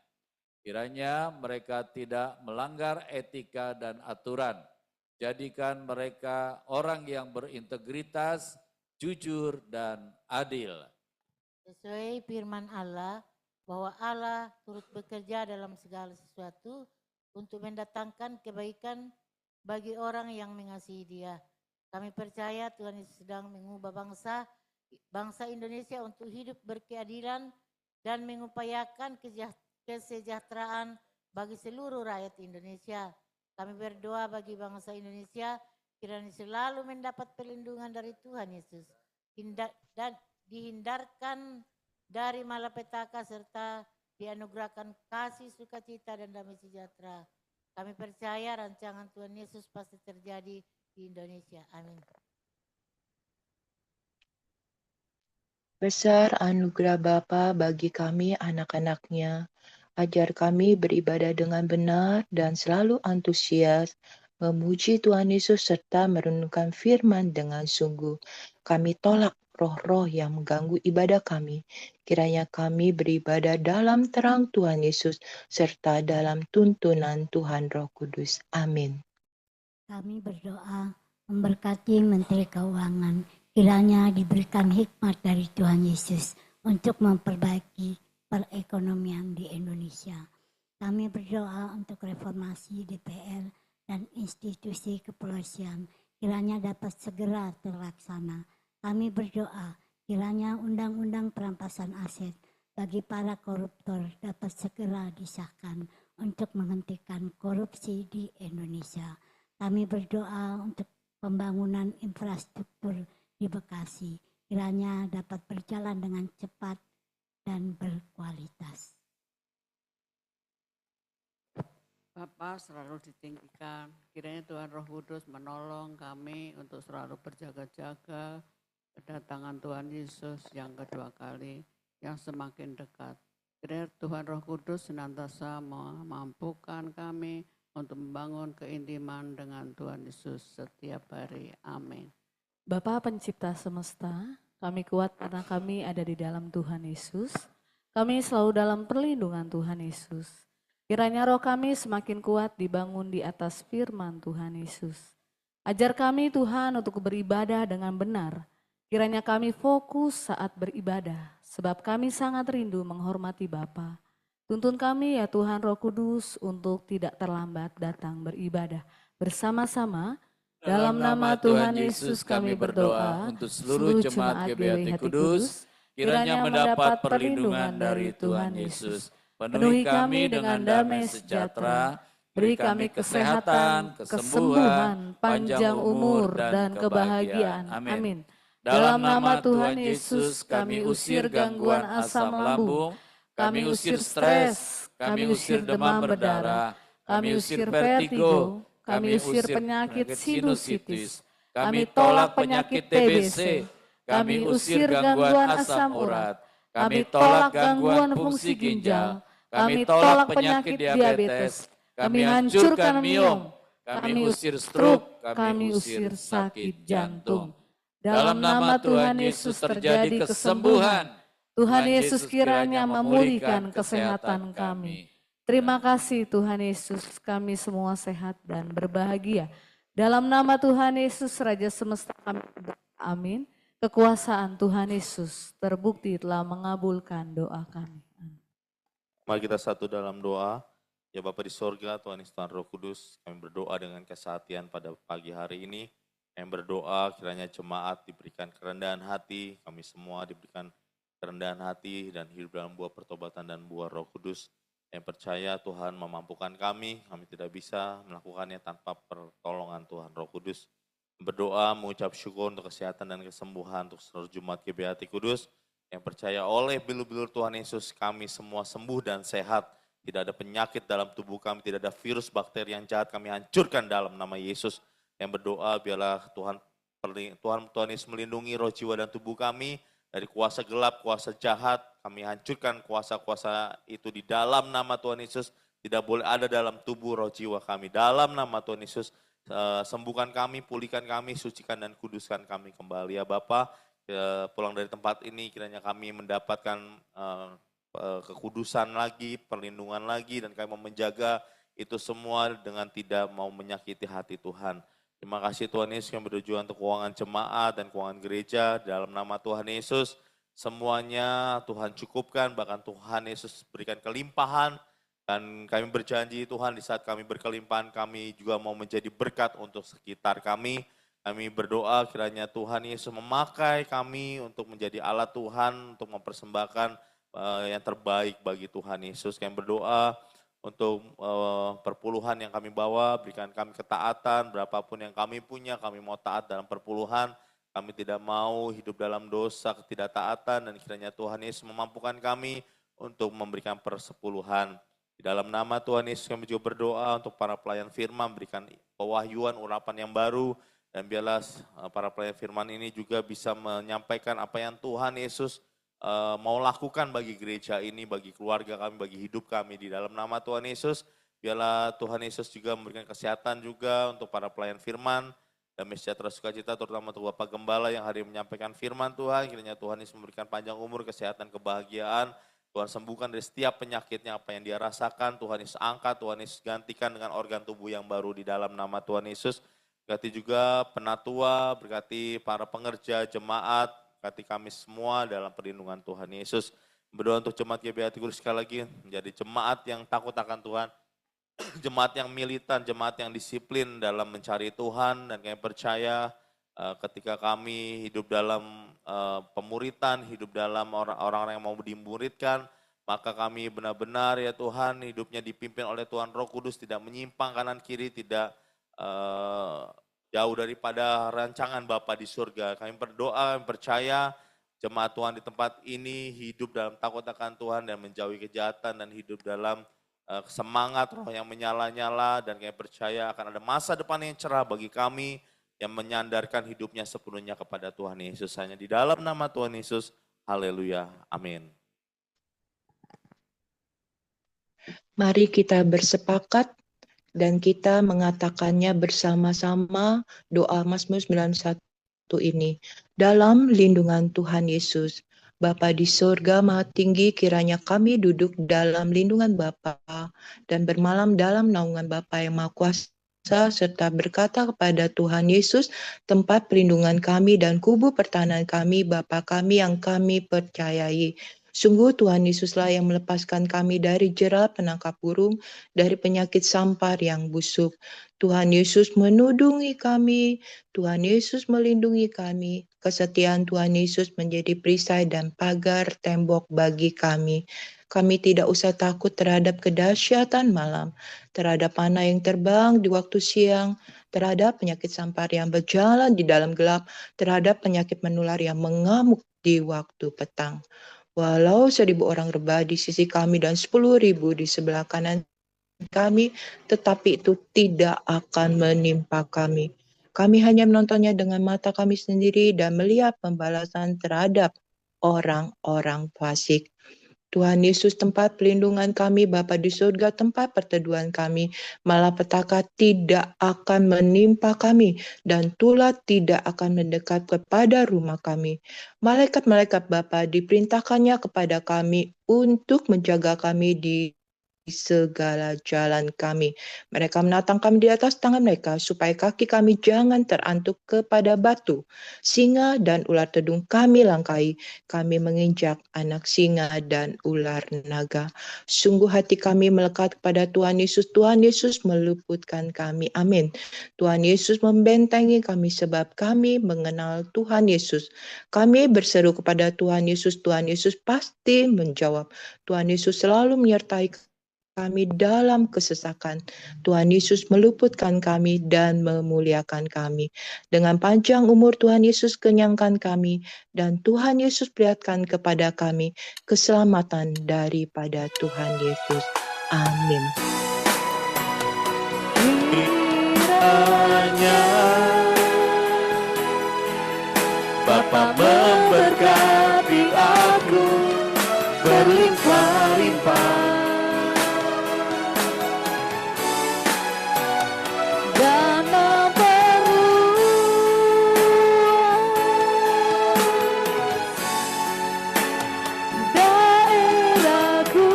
Kiranya mereka tidak melanggar etika dan aturan. Jadikan mereka orang yang berintegritas, jujur, dan adil. Sesuai firman Allah, bahwa Allah turut bekerja dalam segala sesuatu untuk mendatangkan kebaikan bagi orang yang mengasihi Dia. Kami percaya Tuhan Yesus sedang mengubah bangsa Indonesia untuk hidup berkeadilan dan mengupayakan kesejahteraan bagi seluruh rakyat Indonesia. Kami berdoa bagi bangsa Indonesia kiranya selalu mendapat perlindungan dari Tuhan Yesus dan dihindarkan dari malapetaka serta dianugerahkan kasih, sukacita, dan damai sejahtera. Kami percaya rancangan Tuhan Yesus pasti terjadi di Indonesia. Amin. Besar anugerah Bapa bagi kami anak-anaknya. Ajar kami beribadah dengan benar dan selalu antusias, memuji Tuhan Yesus serta merenungkan firman dengan sungguh. Kami tolak roh-roh yang mengganggu ibadah kami. Kiranya kami beribadah dalam terang Tuhan Yesus serta dalam tuntunan Tuhan Roh Kudus. Amin. Kami berdoa memberkati Menteri Keuangan, kiranya diberikan hikmat dari Tuhan Yesus untuk memperbaiki perekonomian di Indonesia. Kami berdoa untuk reformasi DPR dan institusi kepolisian, kiranya dapat segera terlaksana. Kami berdoa kiranya undang-undang perampasan aset bagi para koruptor dapat segera disahkan untuk menghentikan korupsi di Indonesia. Kami berdoa untuk pembangunan infrastruktur di Bekasi, kiranya dapat berjalan dengan cepat dan berkualitas. Bapa selalu ditinggikan. Kiranya Tuhan Roh Kudus menolong kami untuk selalu berjaga-jaga kedatangan Tuhan Yesus yang kedua kali, yang semakin dekat. Kiranya Tuhan Roh Kudus senantiasa memampukan kami untuk membangun keintiman dengan Tuhan Yesus setiap hari. Amin. Bapa pencipta semesta, kami kuat karena kami ada di dalam Tuhan Yesus. Kami selalu dalam perlindungan Tuhan Yesus. Kiranya roh kami semakin kuat dibangun di atas firman Tuhan Yesus. Ajar kami Tuhan untuk beribadah dengan benar. Kiranya kami fokus saat beribadah, sebab kami sangat rindu menghormati Bapa. Tuntun kami ya Tuhan Roh Kudus untuk tidak terlambat datang beribadah bersama-sama. Dalam nama Tuhan Yesus kami berdoa untuk seluruh jemaat GBHT Kudus, kiranya mendapat perlindungan dari Tuhan Yesus. Penuhi kami dengan damai sejahtera, beri kami kesehatan, kesembuhan, panjang umur, dan kebahagiaan. Amin. Dalam nama Tuhan Yesus kami usir gangguan asam lambung, kami usir stres, kami usir demam berdarah, kami usir vertigo, kami usir penyakit sinusitis, kami tolak penyakit TBC, kami usir gangguan asam urat, kami tolak gangguan fungsi ginjal, kami tolak penyakit diabetes, kami hancurkan miom, kami usir stroke, kami usir sakit jantung. Dalam nama Tuhan Yesus terjadi kesembuhan. Tuhan Yesus kiranya memulihkan kesehatan kami. Terima kasih Tuhan Yesus, kami semua sehat dan berbahagia. Dalam nama Tuhan Yesus, Raja Semesta kami berdoa. Amin. Kekuasaan Tuhan Yesus terbukti telah mengabulkan doa kami. Mari kita satu dalam doa. Ya Bapa di sorga, Tuhan Yesus, Tuhan Roh Kudus, kami berdoa dengan kesehatian pada pagi hari ini. Kami berdoa kiranya jemaat diberikan kerendahan hati, kami semua diberikan kerendahan hati dan hidup dalam buah pertobatan dan buah Roh Kudus. Yang percaya Tuhan memampukan kami tidak bisa melakukannya tanpa pertolongan Tuhan Roh Kudus. Berdoa mengucap syukur untuk kesehatan dan kesembuhan untuk seluruh jemaat GBHT Kudus. Yang percaya oleh bilur-bilur Tuhan Yesus kami semua sembuh dan sehat. Tidak ada penyakit dalam tubuh kami, tidak ada virus, bakteri yang jahat kami hancurkan dalam nama Yesus. Yang berdoa biarlah Tuhan Yesus melindungi roh, jiwa dan tubuh kami dari kuasa gelap, kuasa jahat. Kami hancurkan kuasa-kuasa itu di dalam nama Tuhan Yesus. Tidak boleh ada dalam tubuh roh jiwa kami. Dalam nama Tuhan Yesus sembuhkan kami, pulihkan kami, sucikan dan kuduskan kami kembali ya Bapa. Pulang dari tempat ini kiranya kami mendapatkan kekudusan lagi, perlindungan lagi, dan kami mau menjaga itu semua dengan tidak mau menyakiti hati Tuhan. Terima kasih Tuhan Yesus yang bertujuan untuk keuangan jemaat dan keuangan gereja. Dalam nama Tuhan Yesus semuanya Tuhan cukupkan, bahkan Tuhan Yesus berikan kelimpahan. Dan kami berjanji Tuhan di saat kami berkelimpahan kami juga mau menjadi berkat untuk sekitar kami. Kami berdoa kiranya Tuhan Yesus memakai kami untuk menjadi alat Tuhan untuk mempersembahkan yang terbaik bagi Tuhan Yesus. Kami berdoa untuk perpuluhan yang kami bawa, berikan kami ketaatan, berapapun yang kami punya, kami mau taat dalam perpuluhan. Kami tidak mau hidup dalam dosa, ketidaktaatan, dan kiranya Tuhan Yesus memampukan kami untuk memberikan persepuluhan. Di dalam nama Tuhan Yesus kami juga berdoa untuk para pelayan firman, berikan pewahyuan, urapan yang baru, dan biarlah para pelayan firman ini juga bisa menyampaikan apa yang Tuhan Yesus mau lakukan bagi gereja ini, bagi keluarga kami, bagi hidup kami. Di dalam nama Tuhan Yesus, biarlah Tuhan Yesus juga memberikan kesehatan juga untuk para pelayan firman, damai sejahtera sukacita terutama untuk Bapak Gembala yang hari ini menyampaikan firman Tuhan. Kiranya Tuhan Yesus memberikan panjang umur, kesehatan, kebahagiaan. Tuhan sembuhkan dari setiap penyakitnya, apa yang dia rasakan, Tuhan Yesus angkat, Tuhan Yesus gantikan dengan organ tubuh yang baru di dalam nama Tuhan Yesus. Berkati juga penatua, berkati para pengerja, jemaat, berkati kami semua dalam perlindungan Tuhan Yesus. Berdoa untuk jemaat GBHT Kudus sekali lagi, menjadi jemaat yang takut akan Tuhan, jemaat yang militan, jemaat yang disiplin dalam mencari Tuhan, dan kami percaya ketika kami hidup dalam pemuritan, hidup dalam orang-orang yang mau dimuridkan, maka kami benar-benar ya Tuhan hidupnya dipimpin oleh Tuhan Roh Kudus, tidak menyimpang kanan kiri, tidak jauh daripada rancangan Bapa di surga. Kami berdoa, percaya jemaat Tuhan di tempat ini hidup dalam takut akan Tuhan dan menjauhi kejahatan dan hidup dalam semangat roh yang menyala-nyala, dan kami percaya akan ada masa depan yang cerah bagi kami yang menyandarkan hidupnya sepenuhnya kepada Tuhan Yesus. Hanya di dalam nama Tuhan Yesus, haleluya, amin. Mari kita bersepakat dan kita mengatakannya bersama-sama doa Mazmur 91 ini. Dalam lindungan Tuhan Yesus, Bapa di surga maha tinggi, kiranya kami duduk dalam lindungan Bapa dan bermalam dalam naungan Bapa yang maha kuasa, serta berkata kepada Tuhan Yesus, tempat perlindungan kami dan kubu pertahanan kami, Bapa kami yang kami percayai. Sungguh Tuhan Yesuslah yang melepaskan kami dari jerat penangkap burung, dari penyakit sampar yang busuk. Tuhan Yesus menudungi kami, Tuhan Yesus melindungi kami. Kesetiaan Tuhan Yesus menjadi perisai dan pagar tembok bagi kami. Kami tidak usah takut terhadap kedahsyatan malam, terhadap panah yang terbang di waktu siang, terhadap penyakit sampar yang berjalan di dalam gelap, terhadap penyakit menular yang mengamuk di waktu petang. Walau 1.000 orang rebah di sisi kami dan 10.000 di sebelah kanan kami, tetapi itu tidak akan menimpa kami. Kami hanya menontonnya dengan mata kami sendiri dan melihat pembalasan terhadap orang-orang fasik. Tuhan Yesus tempat pelindungan kami, Bapa di surga tempat perteduhan kami, malapetaka tidak akan menimpa kami dan tulat tidak akan mendekat kepada rumah kami. Malaikat-malaikat Bapa diperintahkannya kepada kami untuk menjaga kami di segala jalan kami. Mereka menatang kami di atas tangan mereka supaya kaki kami jangan terantuk kepada batu. Singa dan ular tedung kami langkahi. Kami menginjak anak singa dan ular naga. Sungguh hati kami melekat kepada Tuhan Yesus. Tuhan Yesus meluputkan kami. Amin. Tuhan Yesus membentengi kami sebab kami mengenal Tuhan Yesus. Kami berseru kepada Tuhan Yesus. Tuhan Yesus pasti menjawab. Tuhan Yesus selalu menyertai kami dalam kesesakan. Tuhan Yesus meluputkan kami dan memuliakan kami. Dengan panjang umur Tuhan Yesus kenyangkan kami, dan Tuhan Yesus perlihatkan kepada kami keselamatan daripada Tuhan Yesus. Amin. Kiranya Bapa memberkati aku berlimpah-limpah, Dan memperluas daerahku,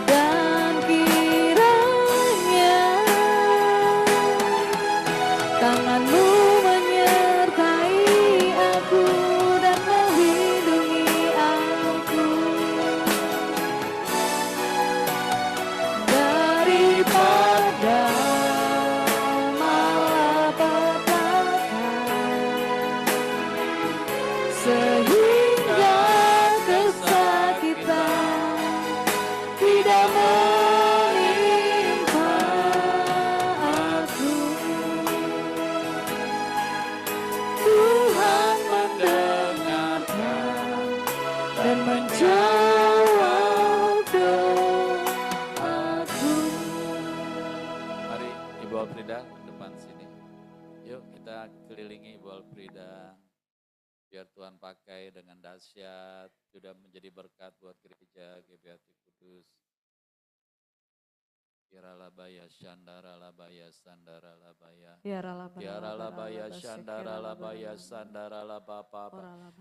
dan kiranya tanganmu menyertai aku dan melindungi aku daripada malapetaka, sehingga kesakitan tidak menimpa aku. Tuhan mendengarkan dan menjawab doaku. Mari Ibu Alfrida ke depan sini. Yuk kita kelilingi Ibu Alfrida. Biar Tuhan pakai dengan dahsyat, sudah menjadi berkat buat gereja GBHT Kudus. Yaralabaya Shandara Labaya Sandara Labaya. Yaralabaya Shandara Labaya Sandara Labapa.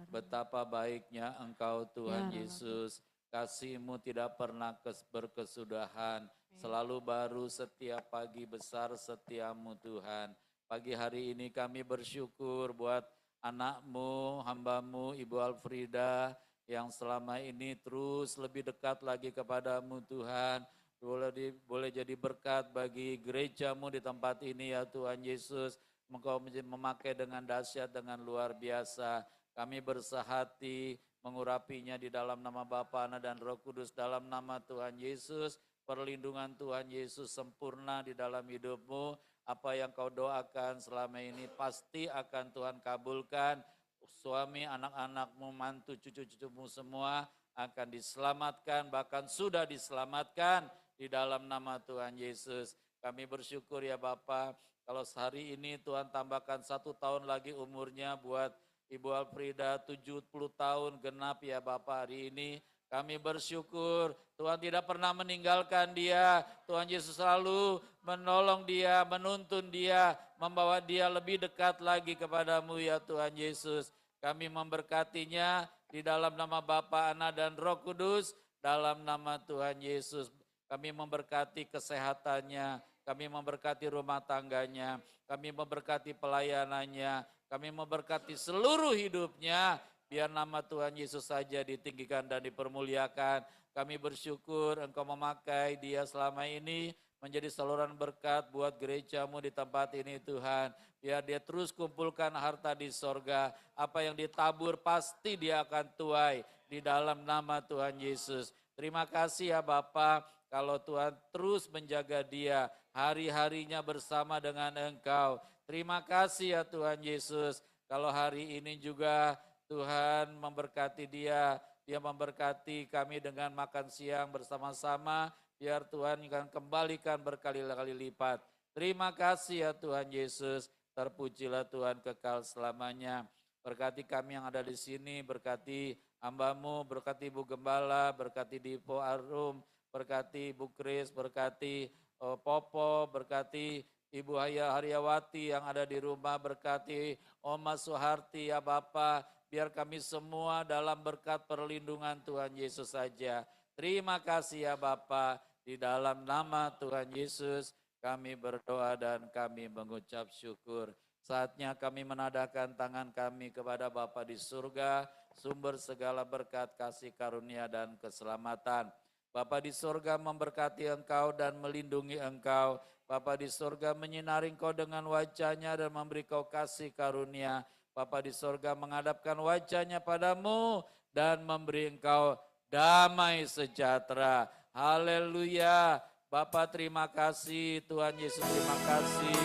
Betapa baiknya Engkau Tuhan Yesus. Kasih-Mu tidak pernah berkesudahan. Selalu baru setiap pagi, besar setiamu Tuhan. Pagi hari ini kami bersyukur buat anak-Mu, hamba-Mu, Ibu Alfrida, yang selama ini terus lebih dekat lagi kepadamu Tuhan. Boleh jadi berkat bagi gereja-Mu di tempat ini ya Tuhan Yesus. Engkau memakai dengan dahsyat, dengan luar biasa. Kami bersahati mengurapinya di dalam nama Bapa, Anak dan Roh Kudus, dalam nama Tuhan Yesus. Perlindungan Tuhan Yesus sempurna di dalam hidup-Mu. Apa yang kau doakan selama ini pasti akan Tuhan kabulkan. Suami, anak-anakmu, mantu, cucu-cucumu semua akan diselamatkan, bahkan sudah diselamatkan di dalam nama Tuhan Yesus. Kami bersyukur ya Bapa, kalau hari ini Tuhan tambahkan 1 tahun lagi umurnya buat Ibu Alfrida, 70 tahun genap ya Bapa hari ini. Kami bersyukur Tuhan tidak pernah meninggalkan dia. Tuhan Yesus selalu menolong dia, menuntun dia, membawa dia lebih dekat lagi kepadamu ya Tuhan Yesus. Kami memberkatinya di dalam nama Bapa, Anak dan Roh Kudus, dalam nama Tuhan Yesus. Kami memberkati kesehatannya, kami memberkati rumah tangganya, kami memberkati pelayanannya, kami memberkati seluruh hidupnya. Biar nama Tuhan Yesus saja ditinggikan dan dipermuliakan. Kami bersyukur Engkau memakai dia selama ini menjadi saluran berkat buat gerejamu di tempat ini Tuhan. Biar dia terus kumpulkan harta di sorga. Apa yang ditabur pasti dia akan tuai di dalam nama Tuhan Yesus. Terima kasih ya Bapa, kalau Tuhan terus menjaga dia hari-harinya bersama dengan Engkau. Terima kasih ya Tuhan Yesus, kalau hari ini juga Tuhan memberkati dia memberkati kami dengan makan siang bersama-sama, biar Tuhan akan kembalikan berkali-kali lipat. Terima kasih ya Tuhan Yesus, terpujilah Tuhan kekal selamanya. Berkati kami yang ada di sini, berkati hamba-Mu, berkati Ibu Gembala, berkati Dipo Arum, berkati Ibu Kris, berkati Popo, berkati Ibu Haryawati yang ada di rumah, berkati Oma Suharti ya Bapak. Biar kami semua dalam berkat perlindungan Tuhan Yesus saja. Terima kasih ya Bapa, di dalam nama Tuhan Yesus kami berdoa dan kami mengucap syukur. Saatnya kami menadahkan tangan kami kepada Bapa di surga, sumber segala berkat, kasih karunia dan keselamatan. Bapa di surga memberkati engkau dan melindungi engkau. Bapa di surga menyinari engkau dengan wajahnya dan memberi kau kasih karunia. Bapa di sorga menghadapkan wajahnya padamu dan memberi engkau damai sejahtera. Haleluya. Bapa terima kasih, Tuhan Yesus terima kasih,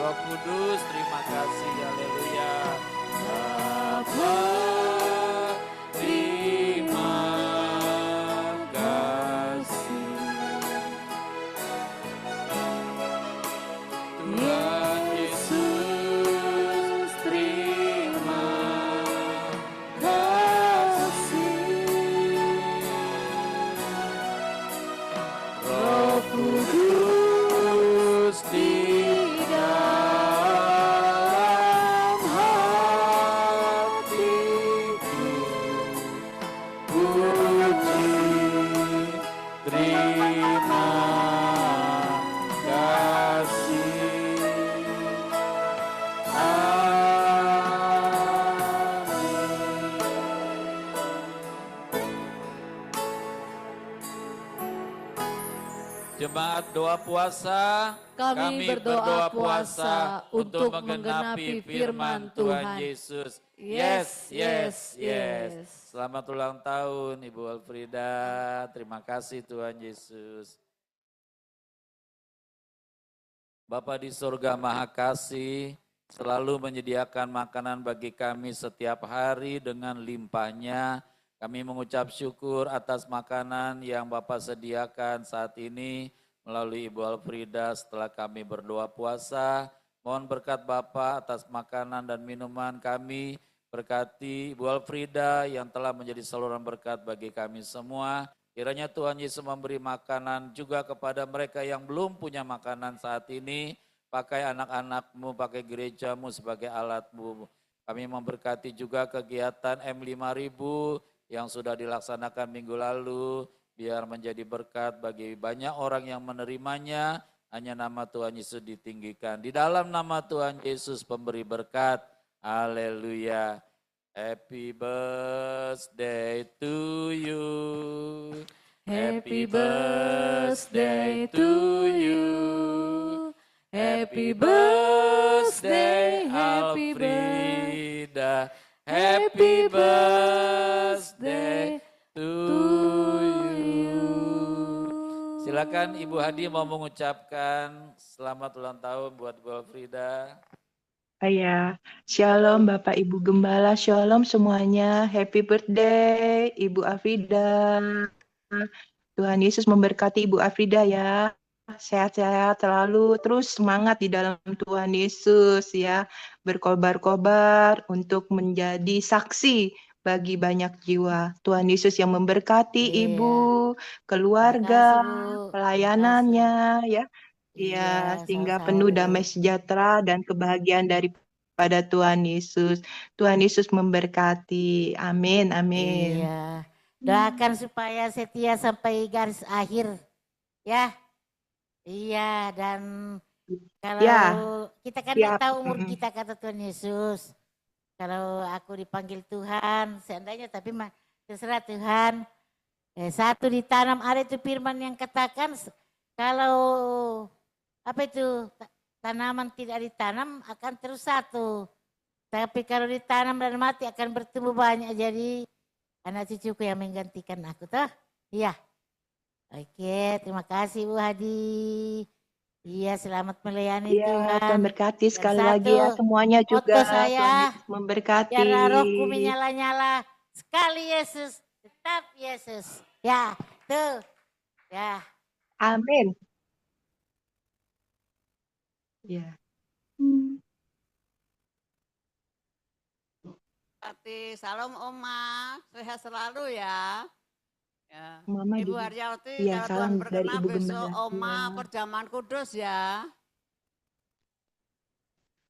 Roh Kudus terima kasih. Haleluya. Bapa terima kasih. Tuhan Yesus terima kasih. Roh Kudus di dalam hatiku, puji terima kasih. Jemaat doa puasa, Kami berdoa puasa untuk menggenapi firman Tuhan Tuhan. Yesus. Yes, yes, yes. Selamat ulang tahun Ibu Alfrida, terima kasih Tuhan Yesus. Bapa di surga Maha Kasih, selalu menyediakan makanan bagi kami setiap hari dengan limpahnya. Kami mengucap syukur atas makanan yang Bapak sediakan saat ini melalui Ibu Alfrida setelah kami berdoa puasa. Mohon berkat Bapak atas makanan dan minuman kami. Berkati Ibu Alfrida yang telah menjadi saluran berkat bagi kami semua. Kiranya Tuhan Yesus memberi makanan juga kepada mereka yang belum punya makanan saat ini. Pakai anak-anak-Mu, pakai gereja-Mu sebagai alat-Mu. Kami memberkati juga kegiatan M5000 yang sudah dilaksanakan minggu lalu, biar menjadi berkat bagi banyak orang yang menerimanya, hanya nama Tuhan Yesus ditinggikan. Di dalam nama Tuhan Yesus pemberi berkat, haleluya. Happy birthday to you, happy birthday to you, happy birthday Alfrida. Happy birthday to you. Silakan Ibu Hadi mau mengucapkan selamat ulang tahun buat Bu Frida. Ya, Shalom Bapak Ibu Gembala, Shalom semuanya. Happy birthday Ibu Afrida. Tuhan Yesus memberkati Ibu Afrida ya. Sehat-sehat selalu, terus semangat di dalam Tuhan Yesus ya. Berkobar-kobar untuk menjadi saksi bagi banyak jiwa. Tuhan Yesus yang memberkati Iya. Ibu, Terima keluarga, kasih, Bu. Terima kasih. pelayanannya ya. Iya, Ya, sehingga sama-sama, penuh Bu. damai sejahtera dan kebahagiaan daripada Tuhan Yesus. Tuhan Yesus memberkati. Amin, amin. Iya. Doakan supaya setia sampai garis akhir. Ya. Iya, dan kalau Ya, kita kan siap. tidak tahu umur kita, kata Tuhan Yesus. Kalau aku dipanggil Tuhan, seandainya, tapi terserah Tuhan. Satu ditanam, ada itu firman yang katakan, kalau apa itu tanaman tidak ditanam akan terus satu. Tapi kalau ditanam dan mati akan bertumbuh banyak. Jadi anak cucuku yang menggantikan aku, toh? Iya. Oke, terima kasih Bu Hadi. Iya, selamat melayani Ya, Tuhan. Tuhan berkati Dan sekali lagi ya satu, semuanya moto juga. saya, Tuhan Yesus memberkati. biar rohku menyala-nyala. Sekali Yesus, tetap Yesus. Ya, tuh. Ya. Amin. Ya. Hati, salam Oma, sehat selalu ya. Ya. Mama Ibu juga. Haryawati, Iya, kalau salam Tuhan dari berkenan Ibu besok Gembala. Oma Ya. perjamuan kudus ya.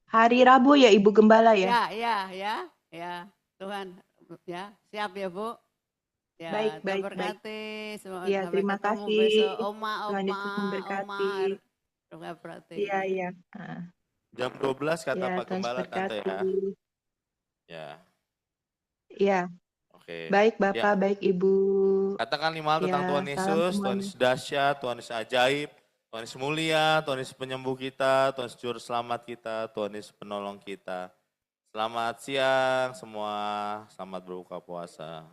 Hari Rabu ya Ibu Gembala ya? Ya. Tuhan, ya, siap ya Bu. Ya, Baik, Tuhan baik, baik. berkati. Semoga Iya, sampai terima ketemu kasih. besok. Tuhan Yesus memberkati. Tuhan berkati. Iya, iya. Ah. Jam 12 kata Ya, Pak Tuhan Gembala Tante berkati. ya. Ya, Iya, oke. baik Ya, Bapak, baik Ibu. katakan 5 hal Ya, tentang Tuhan salam Yesus. Tuhan semuanya. Yesus dahsyat, Tuhan Yesus ajaib, Tuhan Yesus mulia, Tuhan Yesus penyembuh kita, Tuhan Yesus juru selamat kita, Tuhan Yesus penolong kita. Selamat siang semua, selamat berbuka puasa.